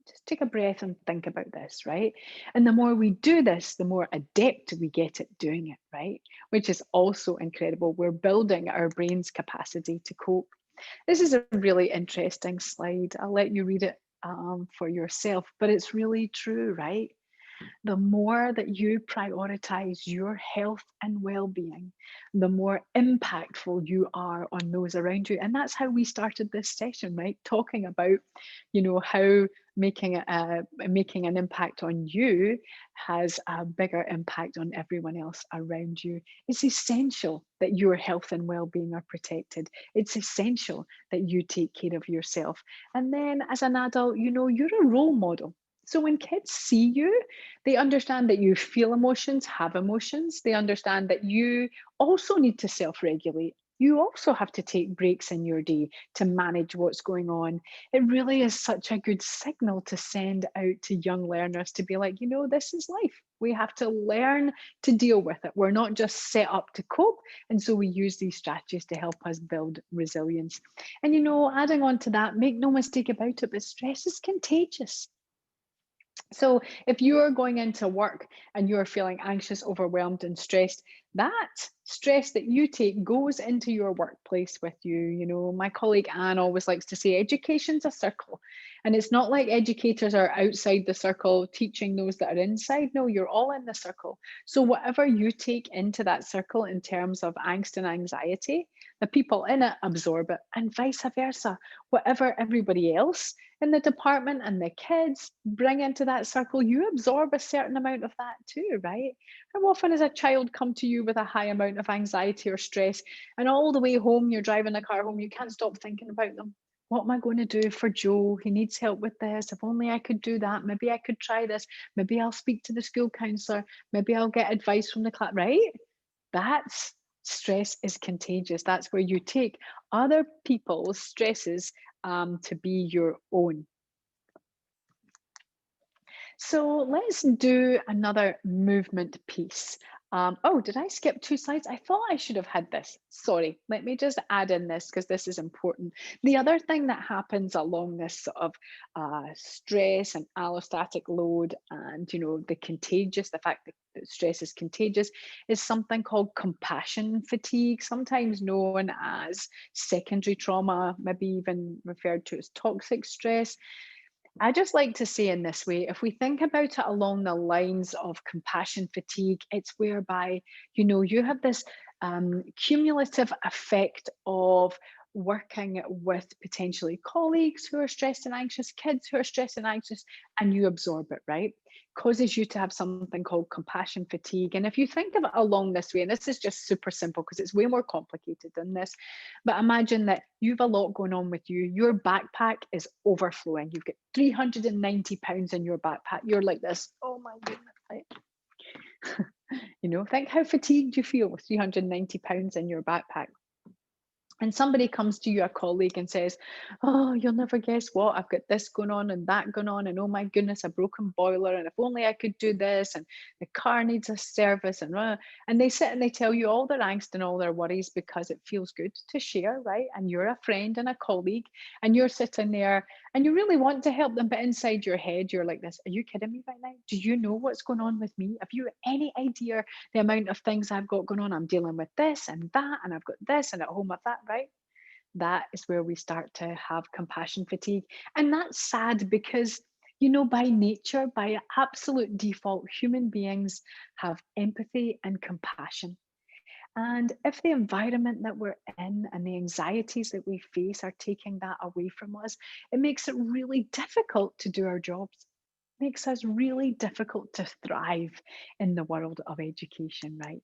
Just take a breath and think about this, right? And the more we do this, the more adept we get at doing it, right? Which is also incredible. We're building our brain's capacity to cope. This is a really interesting slide. I'll let you read it for yourself, but it's really true, right? The more that you prioritize your health and well-being, the more impactful you are on those around you. And that's how we started this session, right? Talking about, how making an impact on you has a bigger impact on everyone else around you. It's essential that your health and well-being are protected. It's essential that you take care of yourself. And then as an adult, you're a role model. So when kids see you, they understand that you feel emotions, have emotions. They understand that you also need to self-regulate. You also have to take breaks in your day to manage what's going on. It really is such a good signal to send out to young learners to be like, this is life. We have to learn to deal with it. We're not just set up to cope. And so we use these strategies to help us build resilience. And, adding on to that, make no mistake about it, but stress is contagious. So if you're going into work and you're feeling anxious, overwhelmed, and stressed, that stress that you take goes into your workplace with you. My colleague Anne always likes to say education's a circle. And it's not like educators are outside the circle teaching those that are inside. No, you're all in the circle. So whatever you take into that circle in terms of angst and anxiety, the people in it absorb it, and vice versa. Whatever everybody else in the department and the kids bring into that circle, you absorb a certain amount of that too, right? How often has a child come to you with a high amount of anxiety or stress, and all the way home, you're driving the car home, you can't stop thinking about them? What am I going to do for Joe? He needs help with this. If only I could do that. Maybe I could try this. Maybe I'll speak to the school counselor. Maybe I'll get advice from the class, right? That's stress is contagious. That's where you take other people's stresses to be your own. So let's do another movement piece. Oh, did I skip 2 slides? I thought I should have had this. Sorry, let me just add in this because this is important. The other thing that happens along this sort of stress and allostatic load and, the fact that stress is contagious is something called compassion fatigue, sometimes known as secondary trauma, maybe even referred to as toxic stress. I just like to say in this way, if we think about it along the lines of compassion fatigue, it's whereby, you have this cumulative effect of working with potentially colleagues who are stressed and anxious, kids who are stressed and anxious, and you absorb it, right? Causes you to have something called compassion fatigue. And if you think of it along this way, and this is just super simple because it's way more complicated than this, but imagine that you've a lot going on with you. Your backpack is overflowing. You've got 390 pounds in your backpack. You're like this, oh my goodness, right? Think how fatigued you feel with 390 pounds in your backpack. And somebody comes to you, a colleague, and says, oh, you'll never guess what, I've got this going on and that going on, and oh my goodness, a broken boiler, and if only I could do this, and the car needs a service, and they sit and they tell you all their angst and all their worries because it feels good to share, right? And you're a friend and a colleague, and you're sitting there and you really want to help them, but inside your head, you're like this, are you kidding me right now? Do you know what's going on with me? Have you any idea the amount of things I've got going on? I'm dealing with this and that, and I've got this, and at home with that, right? That is where we start to have compassion fatigue. And that's sad because, by nature, by absolute default, human beings have empathy and compassion. And if the environment that we're in and the anxieties that we face are taking that away from us, it makes it really difficult to do our jobs. It makes us really difficult to thrive in the world of education, right?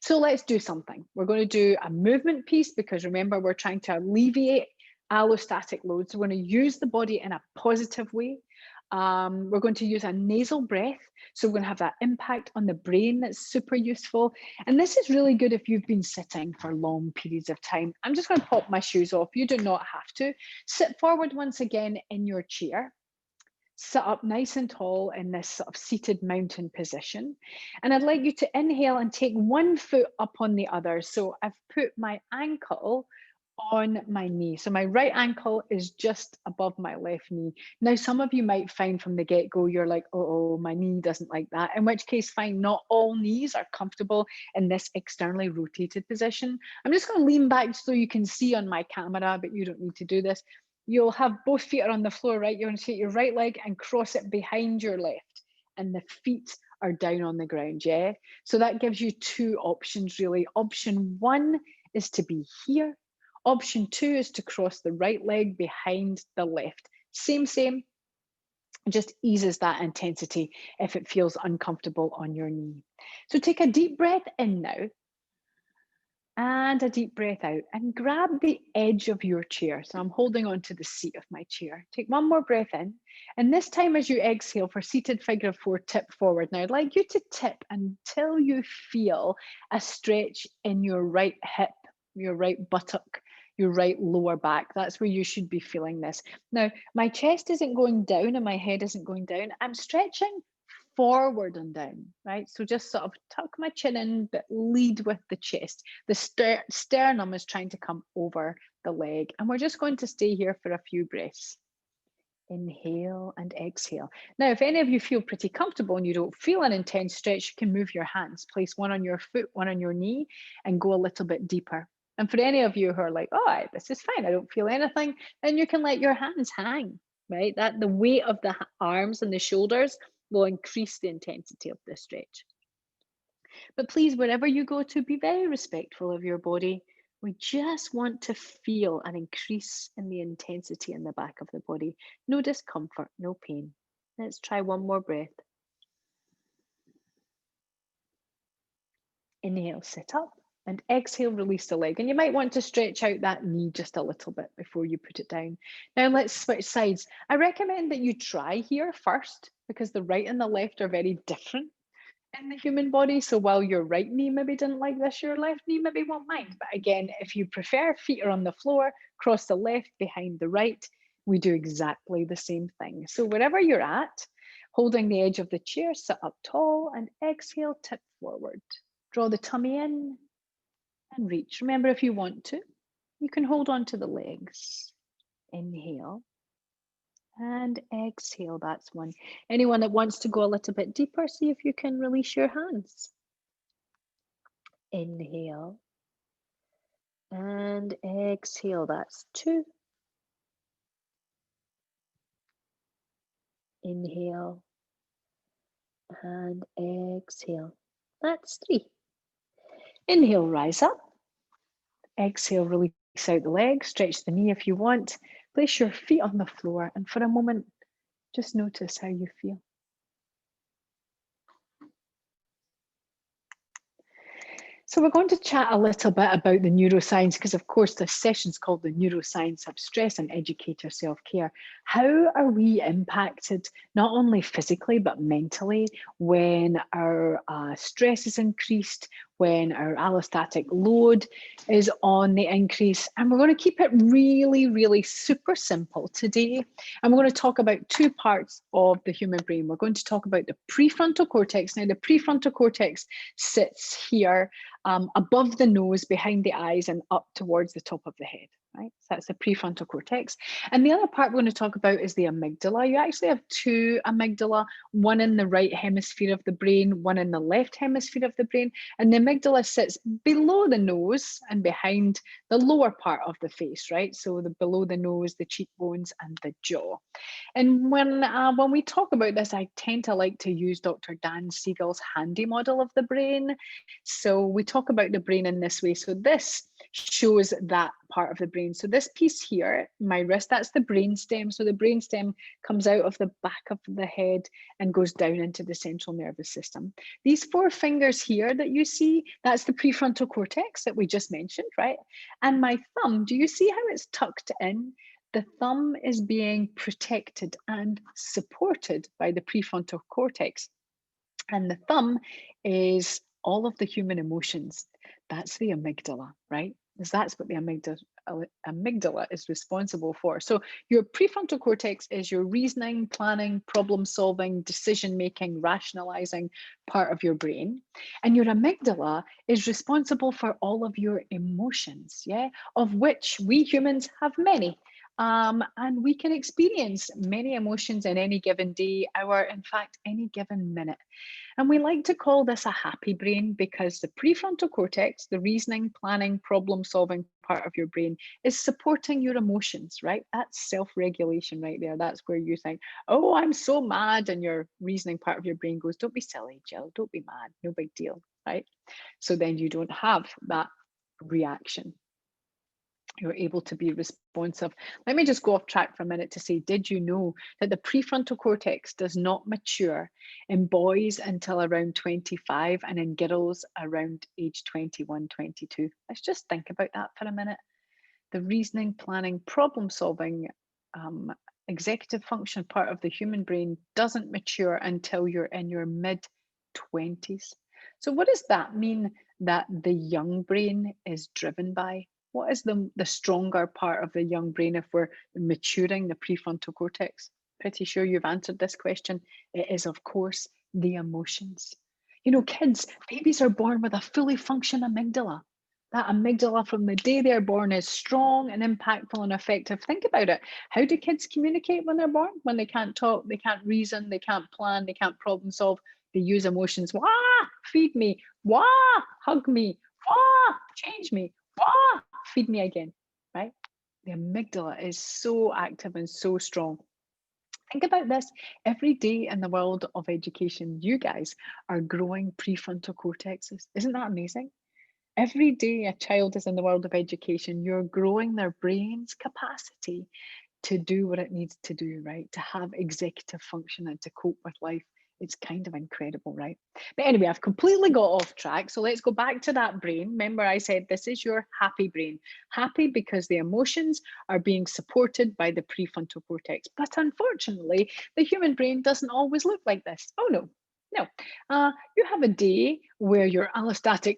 So let's do something. We're going to do a movement piece because remember, we're trying to alleviate allostatic loads. We're going to use the body in a positive way. We're going to use a nasal breath. So we're going to have that impact on the brain that's super useful. And this is really good if you've been sitting for long periods of time. I'm just going to pop my shoes off. You do not have to. Sit forward once again in your chair. Sit up nice and tall in this sort of seated mountain position. And I'd like you to inhale and take one foot up on the other. So I've put my ankle on my knee. So my right ankle is just above my left knee. Now, some of you might find from the get-go, you're like, oh, my knee doesn't like that. In which case, fine, not all knees are comfortable in this externally rotated position. I'm just going to lean back so you can see on my camera, but you don't need to do this. You'll have both feet are on the floor, right? You're going to take your right leg and cross it behind your left, and the feet are down on the ground, yeah? So that gives you two options, really. Option one is to be here. Option two is to cross the right leg behind the left. Same, just eases that intensity if it feels uncomfortable on your knee. So take a deep breath in now. And a deep breath out and grab the edge of your chair. So I'm holding on to the seat of my chair. Take one more breath in. And this time as you exhale for seated figure of four, tip forward. Now I'd like you to tip until you feel a stretch in your right hip, your right buttock, your right lower back. That's where you should be feeling this. Now, my chest isn't going down and my head isn't going down. I'm stretching forward and down, right? So just sort of tuck my chin in, but lead with the chest. The sternum is trying to come over the leg. And we're just going to stay here for a few breaths. Inhale and exhale. Now, if any of you feel pretty comfortable and you don't feel an intense stretch, you can move your hands. Place one on your foot, one on your knee, and go a little bit deeper. And for any of you who are like, oh, this is fine, I don't feel anything, then you can let your hands hang, right? That the weight of the arms and the shoulders will increase the intensity of the stretch. But please, wherever you go to, be very respectful of your body. We just want to feel an increase in the intensity in the back of the body. No discomfort, no pain. Let's try one more breath. Inhale, sit up, and exhale, release the leg. And you might want to stretch out that knee just a little bit before you put it down. Now let's switch sides. I recommend that you try here first because the right and the left are very different in the human body. So while your right knee maybe didn't like this, your left knee maybe won't mind. But again, if you prefer, feet are on the floor, cross the left behind the right. We do exactly the same thing. So wherever you're at, holding the edge of the chair, sit up tall and exhale, tip forward. Draw the tummy in and reach. Remember, if you want to, you can hold on to the legs. Inhale and exhale. That's one. Anyone that wants to go a little bit deeper, see if you can release your hands. Inhale and exhale. That's two. Inhale and exhale. That's three. Inhale, rise up. Exhale, release out the legs. Stretch the knee if you want. Place your feet on the floor, and for a moment, just notice how you feel. So we're going to chat a little bit about the neuroscience because, of course, this session's called the Neuroscience of Stress and Educator Self-Care. How are we impacted not only physically but mentally when our stress is increased, when our allostatic load is on the increase? And we're going to keep it really, really super simple today. And we're going to talk about two parts of the human brain. We're going to talk about the prefrontal cortex. Now, the prefrontal cortex sits here above the nose, behind the eyes, and up towards the top of the head, right? So that's the prefrontal cortex. And the other part we're going to talk about is the amygdala. You actually have two amygdala, one in the right hemisphere of the brain, one in the left hemisphere of the brain. And the amygdala sits below the nose and behind the lower part of the face, right? So below the nose, the cheekbones, and the jaw. And when we talk about this, I tend to like to use Dr. Dan Siegel's handy model of the brain. So we talk about the brain in this way. So this shows that part of the brain. So this piece here, my wrist, that's the brainstem. So the brainstem comes out of the back of the head and goes down into the central nervous system. These four fingers here that you see, that's the prefrontal cortex that we just mentioned, right? And my thumb, do you see how it's tucked in? The thumb is being protected and supported by the prefrontal cortex. And the thumb is all of the human emotions. That's the amygdala, right? Because that's what the amygdala is responsible for. So your prefrontal cortex is your reasoning, planning, problem solving, decision making, rationalizing part of your brain. And your amygdala is responsible for all of your emotions, yeah, of which we humans have many. And we can experience many emotions in any given day, hour, in fact, any given minute. And we like to call this a happy brain because the prefrontal cortex, the reasoning, planning, problem solving part of your brain, is supporting your emotions, right? That's self-regulation right there. That's where you think, oh, I'm so mad. And your reasoning part of your brain goes, don't be silly, Jill, don't be mad, no big deal, right? So then you don't have that reaction. You're able to be responsive. Let me just go off track for a minute to say, did you know that the prefrontal cortex does not mature in boys until around 25 and in girls around age 21, 22? Let's just think about that for a minute. The reasoning, planning, problem solving, executive function part of the human brain doesn't mature until you're in your mid 20s. So what does that mean that the young brain is driven by? What is the stronger part of the young brain if we're maturing the prefrontal cortex? Pretty sure you've answered this question. It is, of course, The emotions. You know, kids, babies are born with a fully functioning amygdala. That amygdala from the day they're born is strong and impactful and effective. Think about it. How do kids communicate when they're born? When they can't talk, they can't reason, they can't plan, they can't problem solve. They use emotions. Wah, feed me. Wah, hug me. Wah, change me. Wah, feed me again. Right? The amygdala is so active and so strong. Think about this. Every day in the world of education, you guys are growing prefrontal cortexes. Isn't that amazing? Every day a child is in the world of education, you're growing their brain's capacity to do what it needs to do, right? To have executive function and to cope with life. It's kind of incredible, right? But anyway, I've completely got off track. So let's go back to that brain. Remember, I said this is your happy brain. Happy because the emotions are being supported by the prefrontal cortex. But unfortunately, the human brain doesn't always look like this. Oh, no. No, you have a day where your allostatic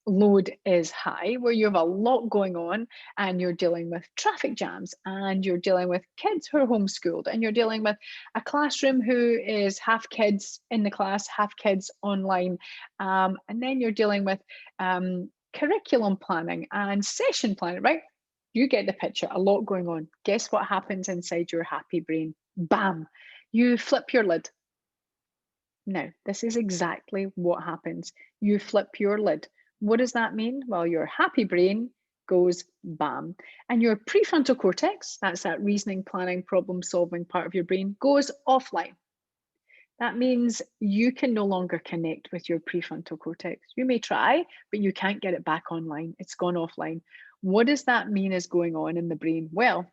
load is high, where you have a lot going on, and you're dealing with traffic jams, and you're dealing with kids who are homeschooled, and you're dealing with a classroom who is half kids in the class, half kids online, and then you're dealing with curriculum planning and session planning, right? You get the picture, a lot going on. Guess what happens inside your happy brain? Bam, you flip your lid. Now, this is exactly what happens. You flip your lid. What does that mean? Well, your happy brain goes bam. And your prefrontal cortex, that's that reasoning, planning, problem solving part of your brain, goes offline. That means you can no longer connect with your prefrontal cortex. You may try, but you can't get it back online. It's gone offline. What does that mean is going on in the brain? Well,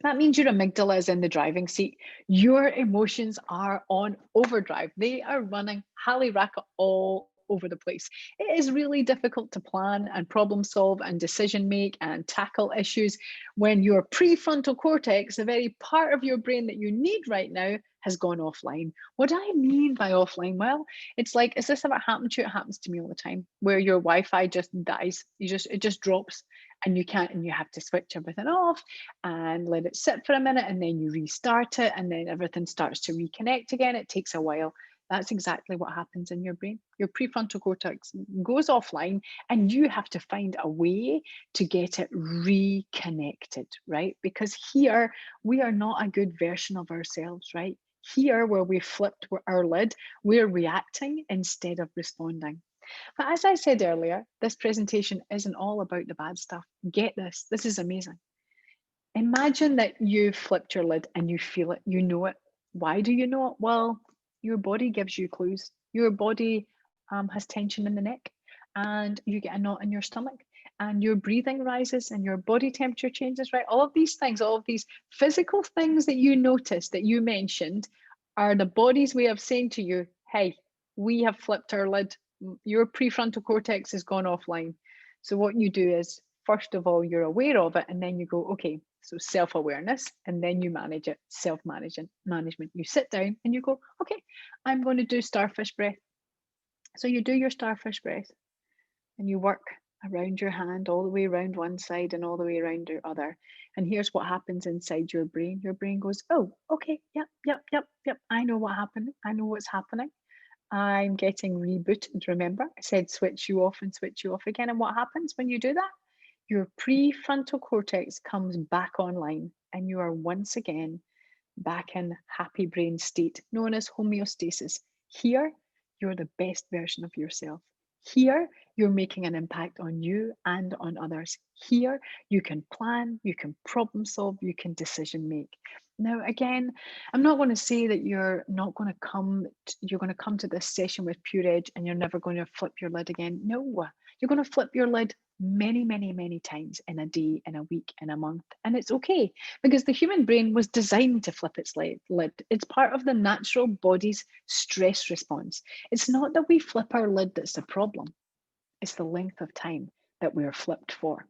that means your amygdala is in the driving seat. Your emotions are on overdrive. They are running hallywhacker all over the place. It is really difficult to plan and problem solve and decision make and tackle issues when your prefrontal cortex, the very part of your brain that you need right now, has gone offline. What do I mean by offline? Well, it's like, is this ever happened to you? It happens to me all the time, where your Wi-Fi just dies. It just drops and you can't, and you have to switch everything off and let it sit for a minute, and then you restart it, and then everything starts to reconnect again. It takes a while. That's exactly what happens in your brain. Your prefrontal cortex goes offline, and you have to find a way to get it reconnected, right? Because here we are not a good version of ourselves, right? Here, where we flipped our lid, we're reacting instead of responding. But as I said earlier, this presentation isn't all about the bad stuff. Get this, this is amazing. Imagine that you've flipped your lid and you feel it, you know it. Why do you know it? Well, your body gives you clues. Your body has tension in the neck, and you get a knot in your stomach, and your breathing rises, and your body temperature changes, right? All of these things, all of these physical things that you noticed, that you mentioned, are the body's way of saying to you, hey, we have flipped our lid. Your prefrontal cortex has gone offline. So, what you do is, first of all, you're aware of it, and then you go, okay, so self-awareness, and then you manage it, management. You sit down and you go, okay, I'm going to do starfish breath. So you do your starfish breath and you work around your hand all the way around one side and all the way around the other. And here's what happens inside your brain. Your brain goes, oh, okay, yep. I know what happened. I know what's happening. I'm getting rebooted. Remember, I said switch you off and switch you off again. And what happens when you do that? Your prefrontal cortex comes back online, and you are once again back in happy brain state, known as homeostasis. Here, you're the best version of yourself. Here, you're making an impact on you and on others. Here, you can plan, you can problem solve, you can decision make. Now, again, I'm not going to say that you're not going to you're going to come to this session with pure edge and you're never going to flip your lid again. No, you're going to flip your lid many times in a day, in a week, in a month. And it's okay, because the human brain was designed to flip its lid. It's part of the natural body's stress response. It's not that we flip our lid that's the problem, it's the length of time that we're flipped for.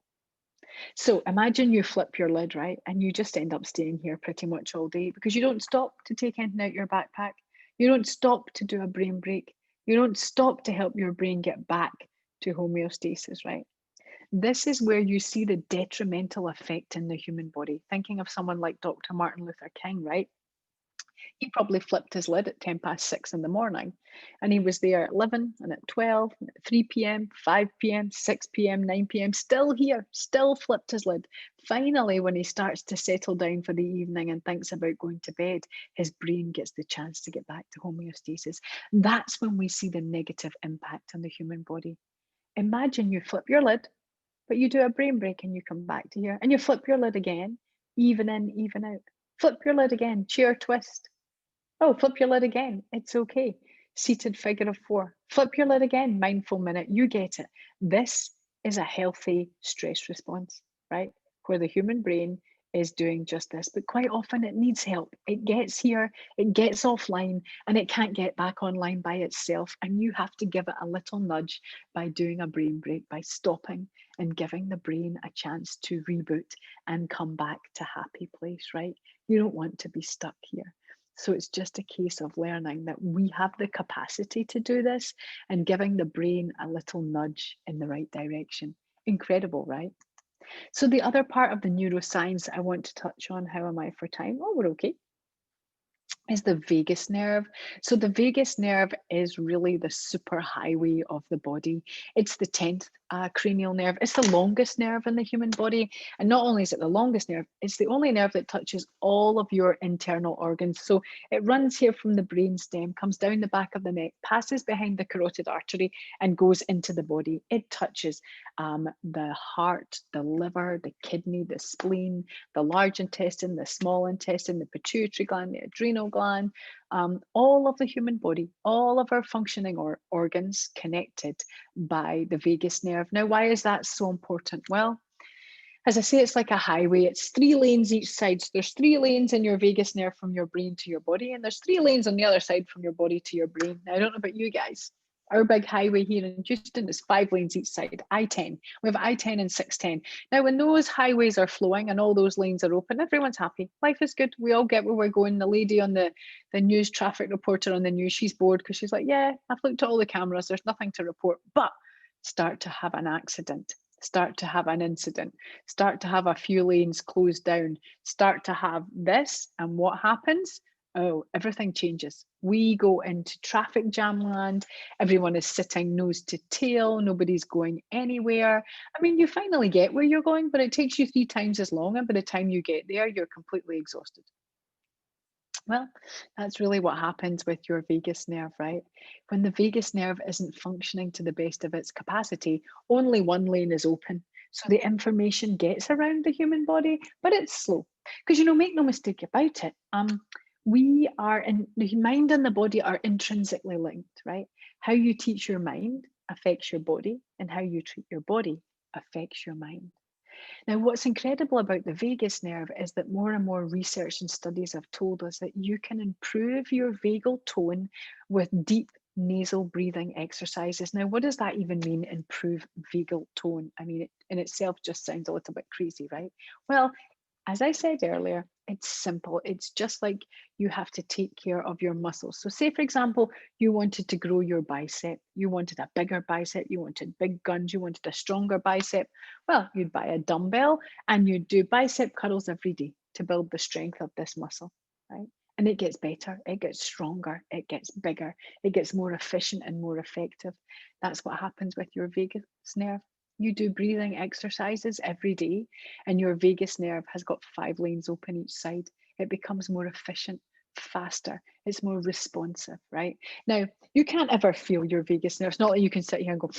So imagine you flip your lid, right? And you just end up staying here pretty much all day because you don't stop to take anything out your backpack. You don't stop to do a brain break. You don't stop to help your brain get back to homeostasis, right? This is where you see the detrimental effect in the human body. Thinking of someone like Dr. Martin Luther King, right? He probably flipped his lid at 6:10 in the morning, and he was there at 11 and at 12, and at 3 p.m., 5 p.m., 6 p.m., 9 p.m., still here, still flipped his lid. Finally, when he starts to settle down for the evening and thinks about going to bed, his brain gets the chance to get back to homeostasis. That's when we see the negative impact on the human body. Imagine you flip your lid, but you do a brain break and you come back to here and you flip your lid again, even in, even out. Flip your lid again, chair twist. Oh, flip your lid again. It's okay. Seated figure of four. Flip your lid again. Mindful minute. You get it. This is a healthy stress response, right? Where the human brain is doing just this, but quite often it needs help. It gets here, it gets offline, and it can't get back online by itself. And you have to give it a little nudge by doing a brain break, by stopping and giving the brain a chance to reboot and come back to happy place, right? You don't want to be stuck here. So it's just a case of learning that we have the capacity to do this and giving the brain a little nudge in the right direction. Incredible, right? So the other part of the neuroscience I want to touch on, how am I for time? Oh, we're okay, is the vagus nerve. So the vagus nerve is really the super highway of the body. It's the 10th cranial nerve. It's the longest nerve in the human body. And not only is it the longest nerve, it's the only nerve that touches all of your internal organs. So it runs here from the brain stem, comes down the back of the neck, passes behind the carotid artery and goes into the body. It touches the heart, the liver, the kidney, the spleen, the large intestine, the small intestine, the pituitary gland, the adrenal gland, all of the human body, all of our functioning organs connected by the vagus nerve. Now, why is that so important? Well, as I say, it's like a highway. It's 3 lanes each side. So there's 3 lanes in your vagus nerve from your brain to your body, and there's 3 lanes on the other side from your body to your brain. Now, I don't know about you guys. Our big highway here in Houston is 5 lanes each side, I-10. We have I-10 and 610. Now, when those highways are flowing and all those lanes are open, everyone's happy. Life is good. We all get where we're going. The lady on the news, traffic reporter on the news, she's bored because she's like, yeah, I've looked at all the cameras. There's nothing to report. But start to have an accident, start to have an incident, start to have a few lanes closed down, start to have this, and what happens? Oh, everything changes. We go into traffic jam land. Everyone is sitting nose to tail. Nobody's going anywhere. I mean, you finally get where you're going, but it takes you 3 times as long. And by the time you get there, you're completely exhausted. Well, that's really what happens with your vagus nerve, right? When the vagus nerve isn't functioning to the best of its capacity, only one lane is open. So the information gets around the human body, but it's slow. Because, make no mistake about it. We are in the mind and the body are intrinsically linked, right? How you teach your mind affects your body, and how you treat your body affects your mind. Now, what's incredible about the vagus nerve is that more and more research and studies have told us that you can improve your vagal tone with deep nasal breathing exercises. Now, what does that even mean, improve vagal tone? I mean, it in itself just sounds a little bit crazy, right? Well, as I said earlier, it's simple. It's just like you have to take care of your muscles. So say, for example, you wanted to grow your bicep. You wanted a bigger bicep. You wanted big guns. You wanted a stronger bicep. Well, you'd buy a dumbbell and you'd do bicep curls every day to build the strength of this muscle, right? And it gets better. It gets stronger. It gets bigger. It gets more efficient and more effective. That's what happens with your vagus nerve. You do breathing exercises every day, and your vagus nerve has got 5 lanes open each side. It becomes more efficient, faster, it's more responsive, right? Now, you can't ever feel your vagus nerve. It's not like you can sit here and go,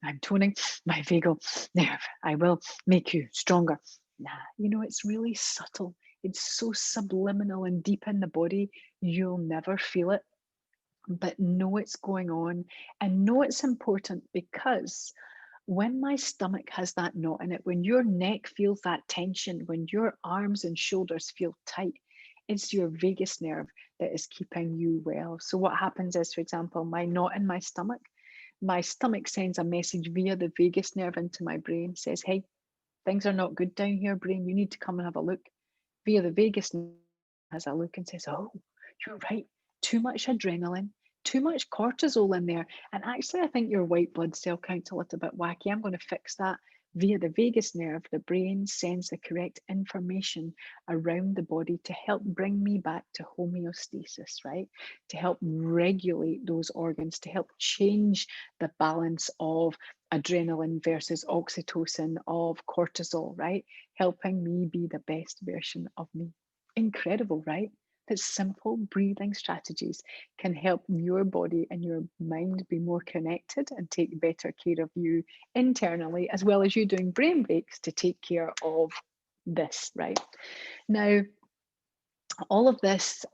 I'm toning my vagal nerve. I will make you stronger. Nah, it's really subtle. It's so subliminal and deep in the body, you'll never feel it. But know it's going on and know it's important, because when my stomach has that knot in it, when your neck feels that tension, when your arms and shoulders feel tight, it's your vagus nerve that is keeping you well. So what happens is, for example, my knot in my stomach sends a message via the vagus nerve into my brain, says, hey, things are not good down here, brain. You need to come and have a look. Via the vagus nerve has a look and says, oh, you're right. Too much adrenaline, too much cortisol in there. And actually, I think your white blood cell count's a little bit wacky. I'm going to fix that. Via the vagus nerve, the brain sends the correct information around the body to help bring me back to homeostasis, right? To help regulate those organs, to help change the balance of adrenaline versus oxytocin, of cortisol, right? Helping me be the best version of me. Incredible, right? That simple breathing strategies can help your body and your mind be more connected and take better care of you internally, as well as you doing brain breaks to take care of this, right? Now, all of this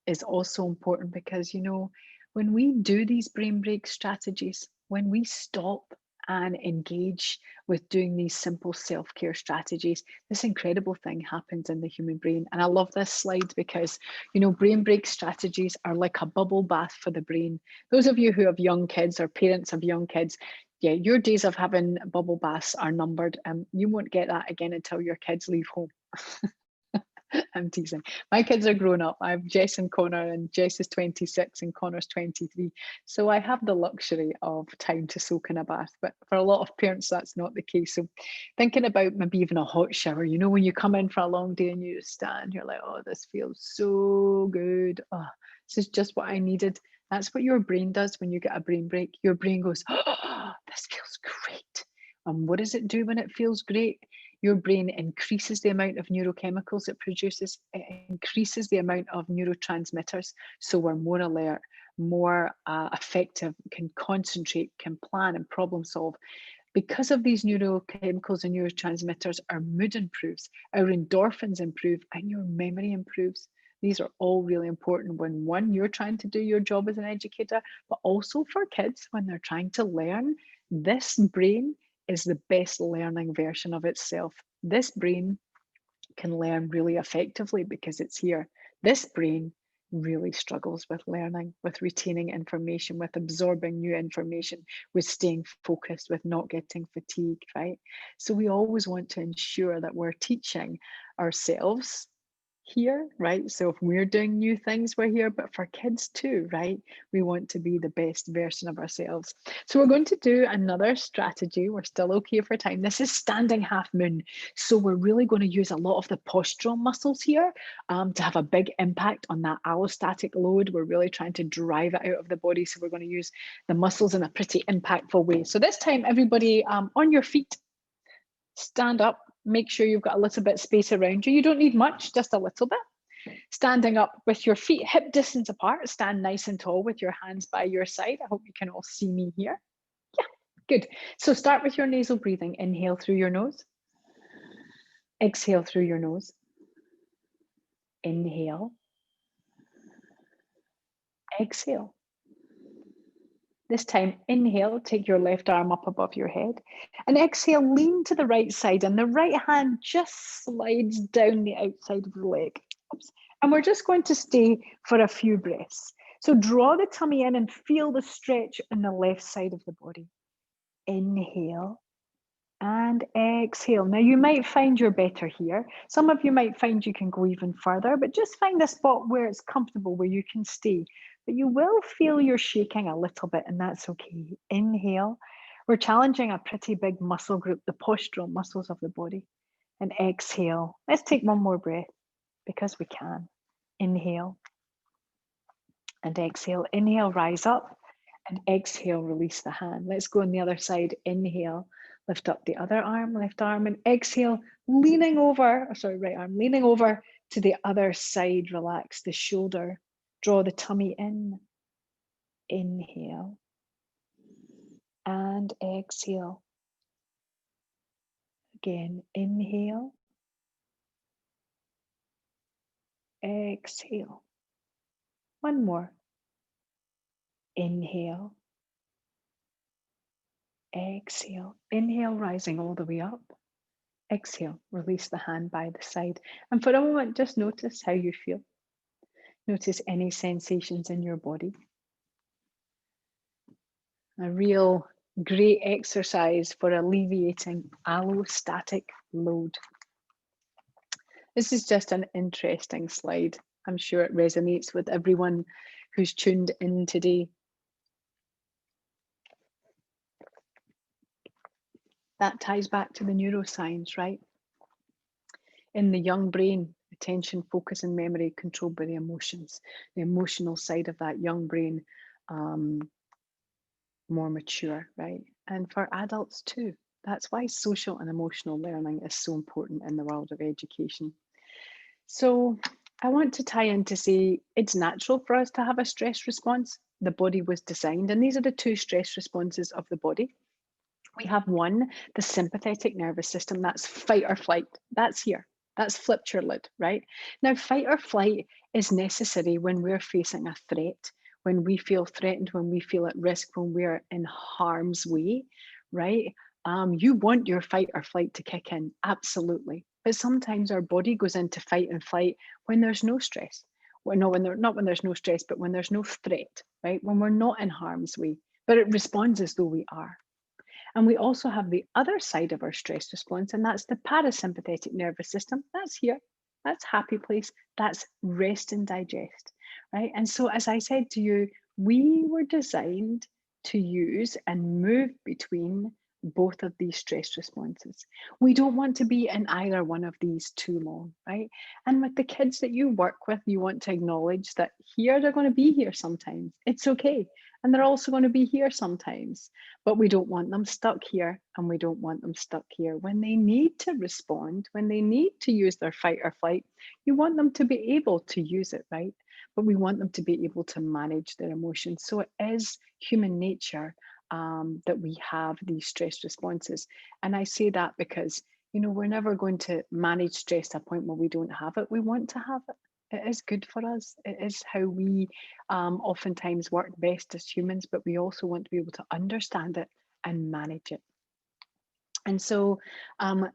is also important because, you know, when we do these brain break strategies, when we stop and engage with doing these simple self-care strategies, this incredible thing happens in the human brain. And I love this slide because, you know, brain break strategies are like a bubble bath for the brain. Those of you who have young kids or parents of young kids, yeah, your days of having bubble baths are numbered. You won't get that again until your kids leave home. I'm teasing. My kids are grown up. I have Jess and Connor, and Jess is 26 and Connor's 23. So I have the luxury of time to soak in a bath. But for a lot of parents, that's not the case. So thinking about maybe even a hot shower, you know, when you come in for a long day and you stand, you're like, oh, this feels so good. Oh, this is just what I needed. That's what your brain does when you get a brain break. Your brain goes, oh, this feels great. And what does it do when it feels great? Your brain increases the amount of neurochemicals it produces, it increases the amount of neurotransmitters. So we're more alert, more effective, can concentrate, can plan and problem solve. Because of these neurochemicals and neurotransmitters, our mood improves, our endorphins improve, and your memory improves. These are all really important when, one, you're trying to do your job as an educator, but also for kids when they're trying to learn. This brain is the best learning version of itself. This brain can learn really effectively because it's here. This brain really struggles with learning, with retaining information, with absorbing new information, with staying focused, with not getting fatigued, right? So we always want to ensure that we're teaching ourselves here, right? So if we're doing new things, we're here, but for kids too, right? We want to be the best version of ourselves. So we're going to do another strategy. We're still okay for time. This is standing half moon. So we're really going to use a lot of the postural muscles here to have a big impact on that allostatic load. We're really trying to drive it out of the body. So we're going to use the muscles in a pretty impactful way. So this time, everybody on your feet, stand up. Make sure you've got a little bit of space around you. You don't need much, just a little bit. Standing up with your feet hip distance apart, stand nice and tall with your hands by your side. I hope you can all see me here. Yeah, good. So start with your nasal breathing. Inhale through your nose. Exhale through your nose. Inhale. Exhale. This time, inhale, take your left arm up above your head, and exhale, lean to the right side, and the right hand just slides down the outside of the leg. Oops. And we're just going to stay for a few breaths. So draw the tummy in and feel the stretch on the left side of the body. Inhale and exhale. Now you might find you're better here. Some of you might find you can go even further, but just find a spot where it's comfortable, where you can stay. But you will feel you're shaking a little bit, and that's okay. Inhale. We're challenging a pretty big muscle group, the postural muscles of the body. And exhale. Let's take one more breath because we can. Inhale and exhale. Inhale, rise up, and exhale, release the hand. Let's go on the other side. Inhale, lift up the other arm, left arm, and exhale, leaning over, right arm, leaning over to the other side. Relax the shoulder, draw the tummy in. Inhale and exhale. Again, inhale, exhale. One more. Inhale, exhale. Inhale, rising all the way up. Exhale, release the hand by the side. And for a moment, just notice how you feel. Notice any sensations in your body. A real great exercise for alleviating allostatic load. This is just an interesting slide. I'm sure it resonates with everyone who's tuned in today. That ties back to the neuroscience, right? In the young brain, attention, focus, and memory controlled by the emotions. The emotional side of that young brain, um, more mature, right? And for adults too. That's why social and emotional learning is so important in the world of education. So I want to tie in to say it's natural for us to have a stress response. The body was designed, and these are the two stress responses of the body. We have one, the sympathetic nervous system, that's fight or flight. That's here. That's flipped your lid, right? Now, fight or flight is necessary when we're facing a threat, when we feel threatened, when we feel at risk, when we're in harm's way, right? You want your fight or flight to kick in, absolutely. But sometimes our body goes into fight and flight when there's no stress. Well, no, not when there's no stress, but when there's no threat, right? When we're not in harm's way, but it responds as though we are. And we also have the other side of our stress response, and that's the parasympathetic nervous system. That's here, that's happy place, that's rest and digest, right? And so, as I said to you, we were designed to use and move between both of these stress responses. We don't want to be in either one of these too long, right? And with the kids that you work with, you want to acknowledge that here they're going to be here sometimes. It's okay. And they're also going to be here sometimes. But we don't want them stuck here, and we don't want them stuck here. When they need to respond, when they need to use their fight or flight, you want them to be able to use it, right? But we want them to be able to manage their emotions. So it is human nature that we have these stress responses. And I say that because, we're never going to manage stress to a point where we don't have it. We want to have it. It is good for us. It is how we oftentimes work best as humans, but we also want to be able to understand it and manage it. And so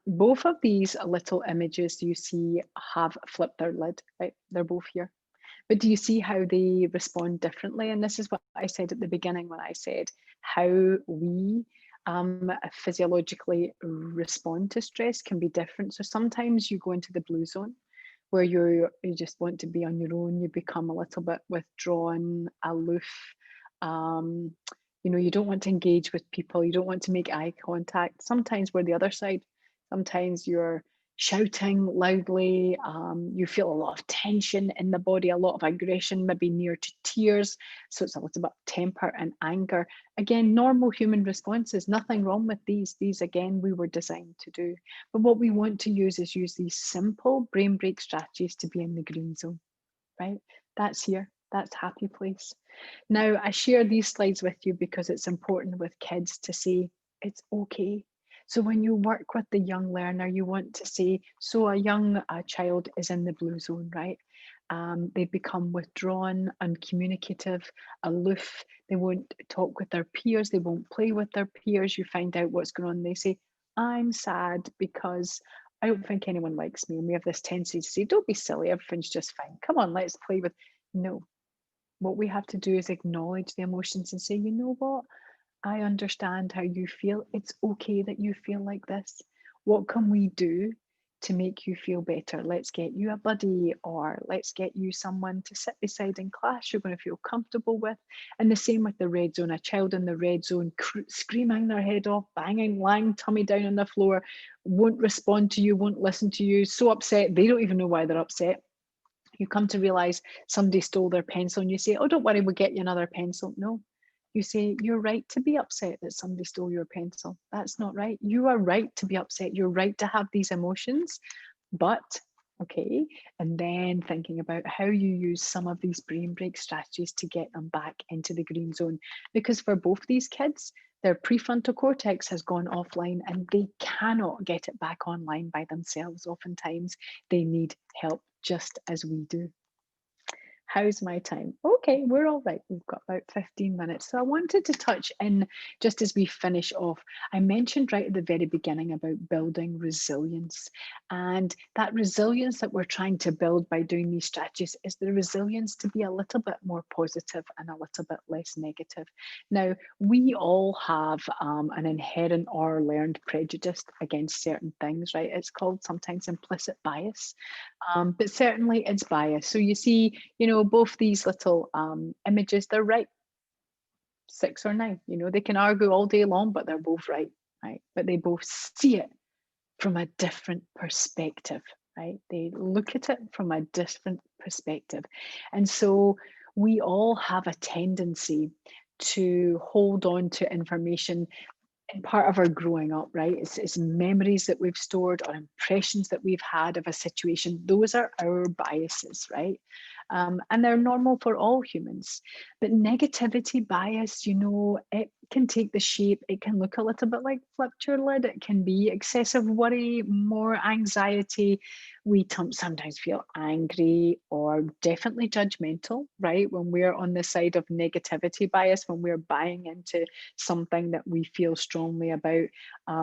both of these little images you see have flipped their lid, right? They're both here. But do you see how they respond differently? And this is what I said at the beginning when I said how we physiologically respond to stress can be different. So sometimes you go into the blue zone where you just want to be on your own. You become a little bit withdrawn, aloof. Um, you don't want to engage with people. You don't want to make eye contact. Sometimes we're the other side. Sometimes you're shouting loudly. You feel a lot of tension in the body, a lot of aggression, maybe near to tears. So it's a little bit of temper and anger. Again, normal human responses, nothing wrong with these. These, again, we were designed to do. But what we want to use is use these simple brain break strategies to be in the green zone, right? That's here. That's happy place. Now, I share these slides with you because it's important with kids to say it's okay. So when you work with the young learner, you want to say, so a young child is in the blue zone, right? They become withdrawn, uncommunicative, aloof. They won't talk with their peers. They won't play with their peers. You find out what's going on. They say, I'm sad because I don't think anyone likes me. And we have this tendency to say, don't be silly. Everything's just fine. Come on, let's play with. No, what we have to do is acknowledge the emotions and say, you know what? I understand how you feel. It's okay that you feel like this. What can we do to make you feel better? Let's get you a buddy, or let's get you someone to sit beside in class you're going to feel comfortable with. And the same with the red zone. A child in the red zone screaming their head off, banging, lying tummy down on the floor, won't respond to you, won't listen to you, so upset. They don't even know why they're upset. You come to realize somebody stole their pencil and you say, oh, don't worry, we'll get you another pencil. No, you say, you're right to be upset that somebody stole your pencil. That's not right. You are right to be upset. You're right to have these emotions, but okay. And then thinking about how you use some of these brain break strategies to get them back into the green zone. Because for both these kids, their prefrontal cortex has gone offline and they cannot get it back online by themselves. Oftentimes, they need help just as we do. How's my time? Okay, we're all right. We've got about 15 minutes. So I wanted to touch in just as we finish off. I mentioned right at the very beginning about building resilience. And that resilience that we're trying to build by doing these strategies is the resilience to be a little bit more positive and a little bit less negative. Now, we all have an inherent or learned prejudice against certain things, right? It's called sometimes implicit bias, but certainly it's bias. So you see, both these little images, they're right, 6 or 9. They can argue all day long, but they're both right. right? But they both see it from a different perspective, right? They look at it from a different perspective. And so we all have a tendency to hold on to information in part of our growing up, right? It's memories that we've stored or impressions that we've had of a situation. Those are our biases, right? And they're normal for all humans. But negativity bias, it can take the shape, it can look a little bit like flipped your lid. It can be excessive worry, more anxiety. We sometimes feel angry or definitely judgmental, right? When we're on the side of negativity bias, when we're buying into something that we feel strongly about,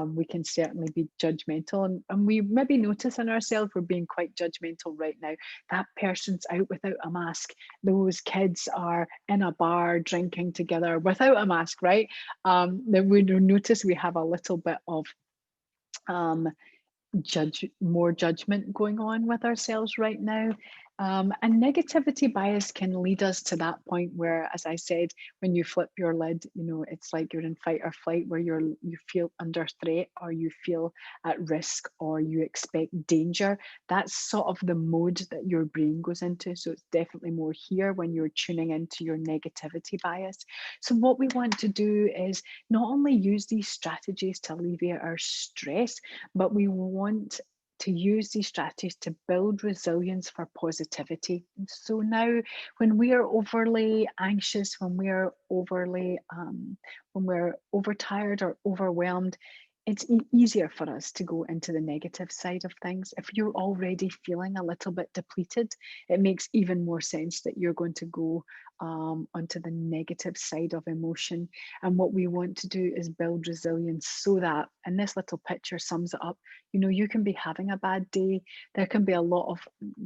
we can certainly be judgmental. And we maybe notice in ourselves we're being quite judgmental right now. That person's out without a mask. Those kids are in a bar drinking together without a mask, right? Then we notice we have a little bit of um, more judgment going on with ourselves right now. And negativity bias can lead us to that point where, as I said, when you flip your lid, it's like you're in fight or flight, where you feel under threat, or you feel at risk, or you expect danger. That's sort of the mode that your brain goes into. So it's definitely more here when you're tuning into your negativity bias. So what we want to do is not only use these strategies to alleviate our stress, but we want to use these strategies to build resilience for positivity. And so now, when we are overly anxious, when we're overtired or overwhelmed, it's easier for us to go into the negative side of things. If you're already feeling a little bit depleted, it makes even more sense that you're going to go onto the negative side of emotion. And what we want to do is build resilience so that, and this little picture sums it up, you can be having a bad day. There can be a lot of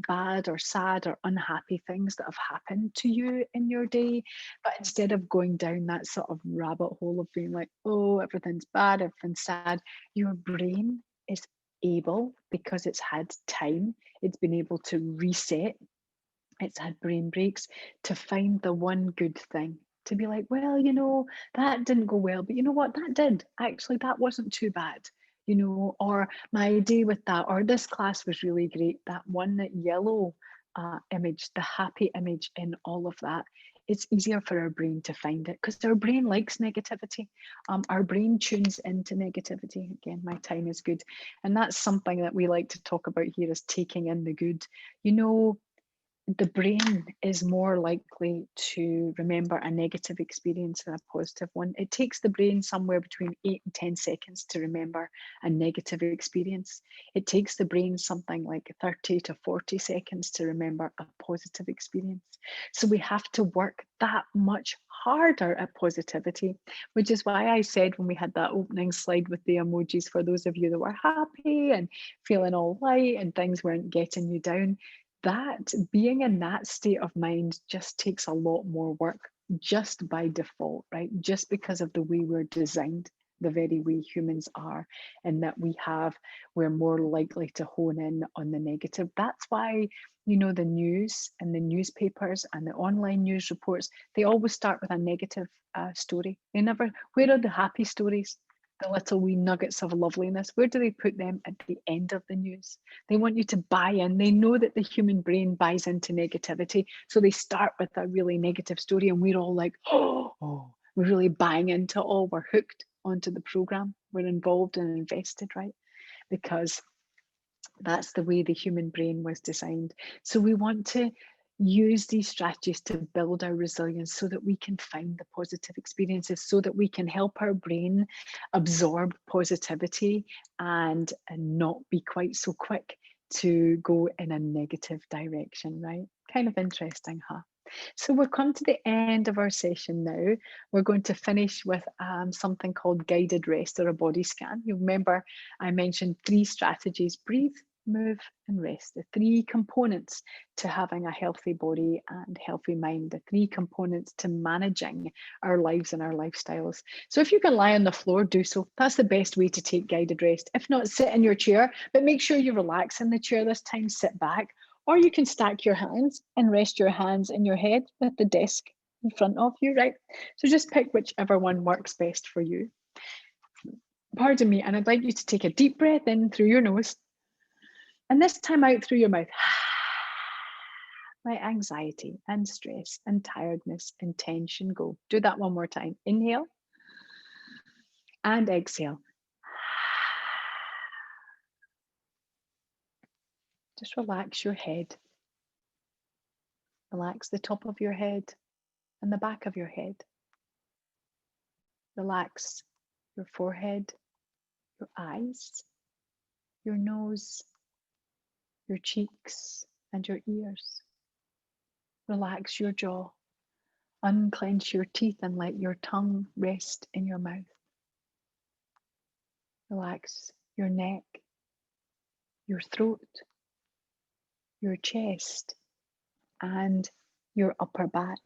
bad or sad or unhappy things that have happened to you in your day. But instead of going down that sort of rabbit hole of being like, oh, everything's bad, everything's sad, your brain is able, because it's had time, it's been able to reset, it's had brain breaks, to find the one good thing, to be like, well, that didn't go well, but you know what, that did. Actually, that wasn't too bad, or my day with that, or this class was really great. That one, that yellow image, the happy image in all of that, it's easier for our brain to find it, because our brain likes negativity. Our brain tunes into negativity. Again, my time is good. And that's something that we like to talk about here, is taking in the good. The brain is more likely to remember a negative experience than a positive one. It takes the brain somewhere between 8 and 10 seconds to remember a negative experience. It takes the brain something like 30 to 40 seconds to remember a positive experience. So we have to work that much harder at positivity, which is why I said when we had that opening slide with the emojis, for those of you that were happy and feeling all light and things weren't getting you down, that being in that state of mind just takes a lot more work, just by default, right? Just because of the way we're designed, the very way humans are, and that we're more likely to hone in on the negative. That's why, the news and the newspapers and the online news reports, they always start with a negative story. Where are the happy stories? The little wee nuggets of loveliness, where do they put them? At the end of the news. They want you to buy in. They know that the human brain buys into negativity. So they start with a really negative story, and we're all like, oh, we're really buying into it all. We're hooked onto the program. We're involved and invested, right? Because that's the way the human brain was designed. So we want to use these strategies to build our resilience, so that we can find the positive experiences, so that we can help our brain absorb positivity and not be quite so quick to go in a negative direction, right? Kind of interesting, huh? So we've come to the end of our session now. We're going to finish with something called guided rest, or a body scan. You remember I mentioned 3 strategies: breathe, move, and rest. The 3 components to having a healthy body and healthy mind, the 3 components to managing our lives and our lifestyles. So if you can lie on the floor, do so. That's the best way to take guided rest. If not, sit in your chair, but make sure you relax in the chair this time, sit back. Or you can stack your hands and rest your hands in your head with the desk in front of you, right? So just pick whichever one works best for you. Pardon me, and I'd like you to take a deep breath in through your nose, and this time out through your mouth. Let anxiety and stress and tiredness and tension go. Do that one more time. Inhale and exhale. Just relax your head. Relax the top of your head and the back of your head. Relax your forehead, your eyes, your nose, your cheeks, and your ears. Relax your jaw. Unclench your teeth and let your tongue rest in your mouth. Relax your neck, your throat, your chest, and your upper back.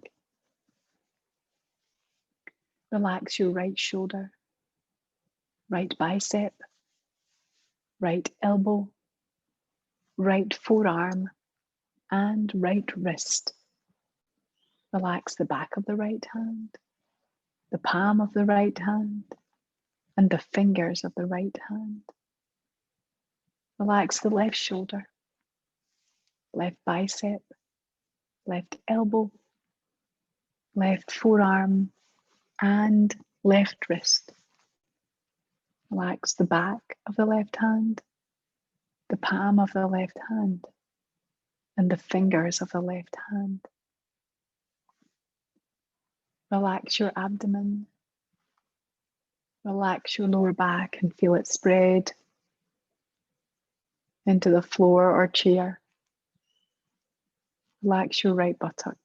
Relax your right shoulder, right bicep, right elbow, right forearm, and right wrist. Relax the back of the right hand, the palm of the right hand, and the fingers of the right hand. Relax the left shoulder, left bicep, left elbow, left forearm, and left wrist. Relax the back of the left hand, the palm of the left hand, and the fingers of the left hand. Relax your abdomen. Relax your lower back and feel it spread into the floor or chair. Relax your right buttock,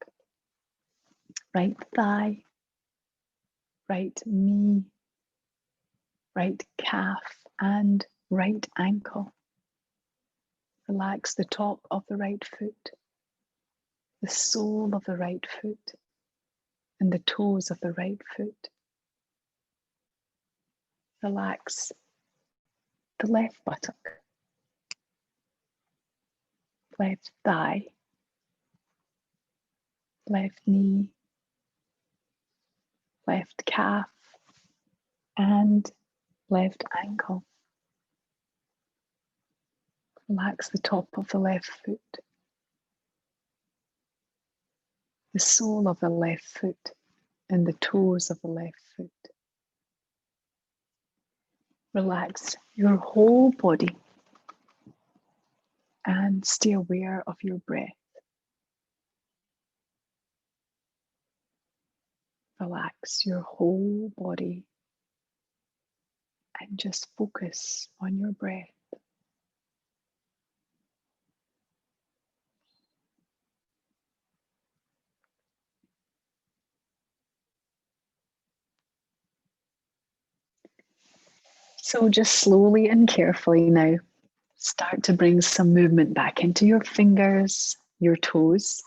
right thigh, right knee, right calf, and right ankle. Relax the top of the right foot, the sole of the right foot, and the toes of the right foot. Relax the left buttock, left thigh, left knee, left calf, and left ankle. Relax the top of the left foot, the sole of the left foot, and the toes of the left foot. Relax your whole body and stay aware of your breath. Relax your whole body and just focus on your breath. So just slowly and carefully now, start to bring some movement back into your fingers, your toes.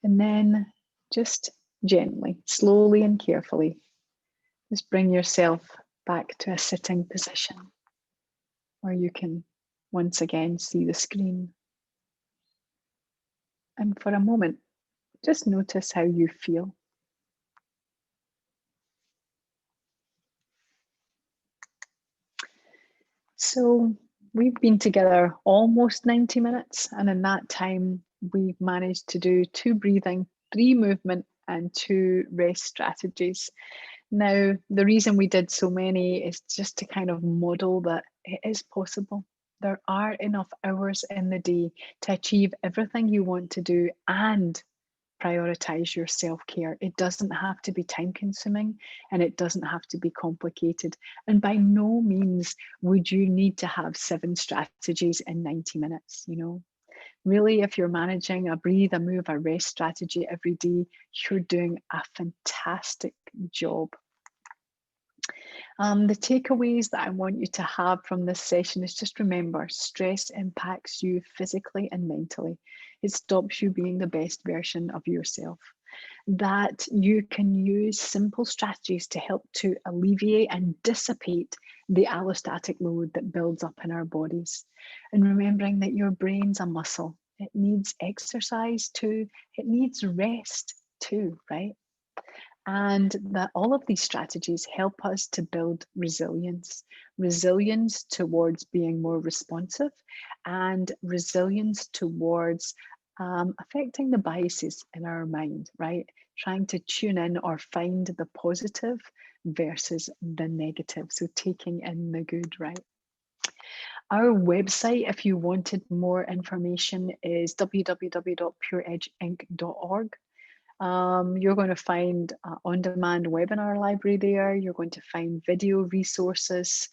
And then just gently, slowly and carefully, just bring yourself back to a sitting position where you can once again see the screen. And for a moment, just notice how you feel. So we've been together almost 90 minutes, and in that time, we've managed to do 2 breathing, 3 movement, and 2 rest strategies. Now, the reason we did so many is just to kind of model that it is possible. There are enough hours in the day to achieve everything you want to do and prioritize your self-care. It doesn't have to be time consuming and it doesn't have to be complicated. And by no means would you need to have 7 strategies in 90 minutes, you know. Really, if you're managing a breathe, a move, a rest strategy every day, you're doing a fantastic job. The takeaways that I want you to have from this session is just remember, stress impacts you physically and mentally. It stops you being the best version of yourself. That you can use simple strategies to help to alleviate and dissipate the allostatic load that builds up in our bodies. And remembering that your brain's a muscle. It needs exercise too. It needs rest too, right? And that all of these strategies help us to build resilience towards being more responsive, and resilience towards affecting the biases in our mind, right? Trying to tune in or find the positive versus the negative. So taking in the good, right? Our website, if you wanted more information, is www.pureedgeinc.org. You're going to find on-demand webinar library there. You're going to find video resources,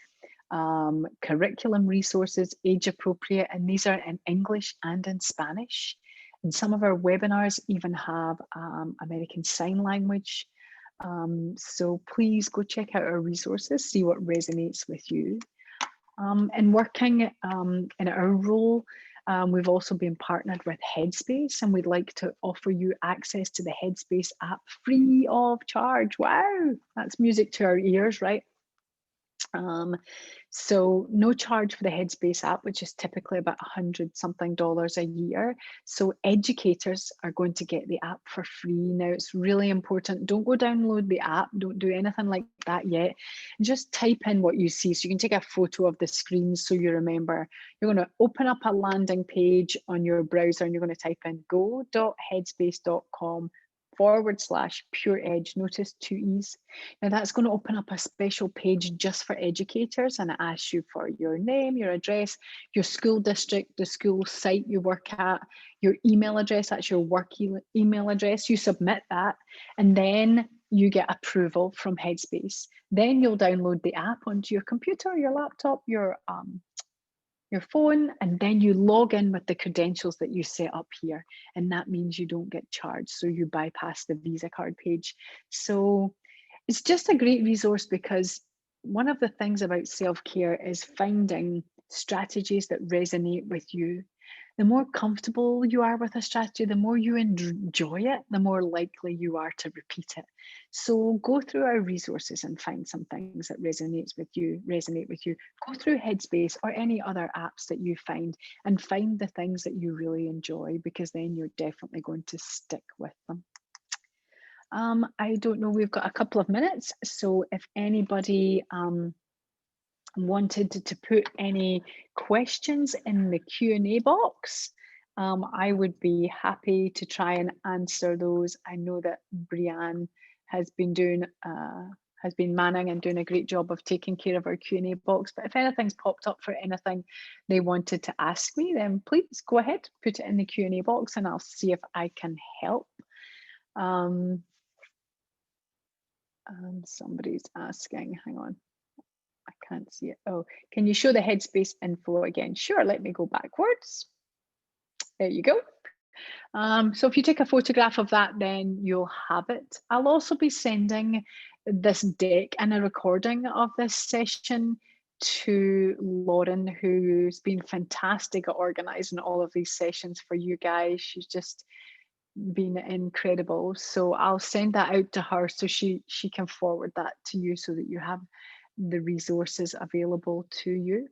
curriculum resources, age appropriate, and these are in English and in Spanish. And some of our webinars even have American Sign Language. So please go check out our resources, see what resonates with you. And working in our role, we've also been partnered with Headspace, and we'd like to offer you access to the Headspace app free of charge. Wow, that's music to our ears, right? So no charge for the Headspace app, which is typically about $100 something a year. So educators are going to get the app for free. Now, it's really important. Don't go download the app. Don't do anything like that yet. Just type in what you see. So you can take a photo of the screen so you remember. You're going to open up a landing page on your browser and you're going to type in go.headspace.com/pure edge. Notice 2 E's. Now that's going to open up a special page just for educators, and it asks you for your name, your address, your school district, the school site you work at, your email address, that's your work email address. You submit that, and then you get approval from Headspace. Then you'll download the app onto your computer, your laptop, your phone, and then you log in with the credentials that you set up here, and that means you don't get charged, so you bypass the Visa card page. So it's just a great resource, because one of the things about self-care is finding strategies that resonate with you. The more comfortable you are with a strategy, the more you enjoy it, the more likely you are to repeat it. So go through our resources and find some things that resonate with you. Go through Headspace or any other apps that you find, and find the things that you really enjoy, because then you're definitely going to stick with them. I don't know, we've got a couple of minutes, so if anybody wanted to put any questions in the Q&A box, I would be happy to try and answer those. I know that Brianne has been manning and doing a great job of taking care of our Q&A box, but if anything's popped up for anything they wanted to ask me, then please go ahead, put it in the Q&A box and I'll see if I can help. Somebody's asking, hang on, I can't see it. Oh, can you show the Headspace info again? Sure, let me go backwards. There you go. So if you take a photograph of that, then you'll have it. I'll also be sending this deck and a recording of this session to Lauren, who's been fantastic at organizing all of these sessions for you guys. She's just been incredible. So I'll send that out to her so she can forward that to you, so that you have the resources available to you.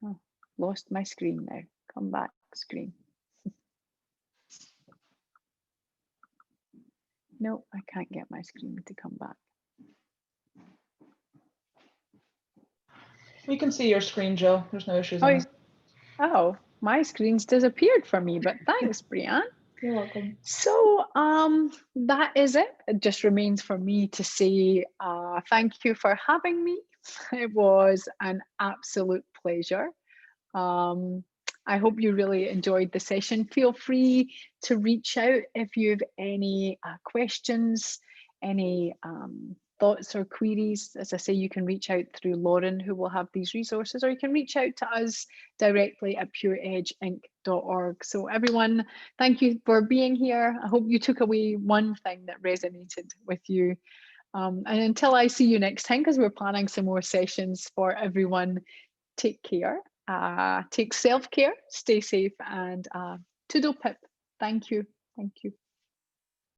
Oh, lost my screen now. Come back, screen. No, I can't get my screen to come back. We can see your screen, Jill. There's no issues. Oh, my screen's disappeared for me, but thanks, Brianne. You're welcome. So that is it. It just remains for me to say thank you for having me. It was an absolute pleasure. I hope you really enjoyed the session. Feel free to reach out if you have any questions, any thoughts or queries. As I say, you can reach out through Lauren, who will have these resources, or you can reach out to us directly at pureedgeinc.org. So everyone, thank you for being here. I hope you took away one thing that resonated with you. And until I see you next time, because we're planning some more sessions for everyone, take care, take self-care, stay safe, and toodle pip. Thank you. Thank you.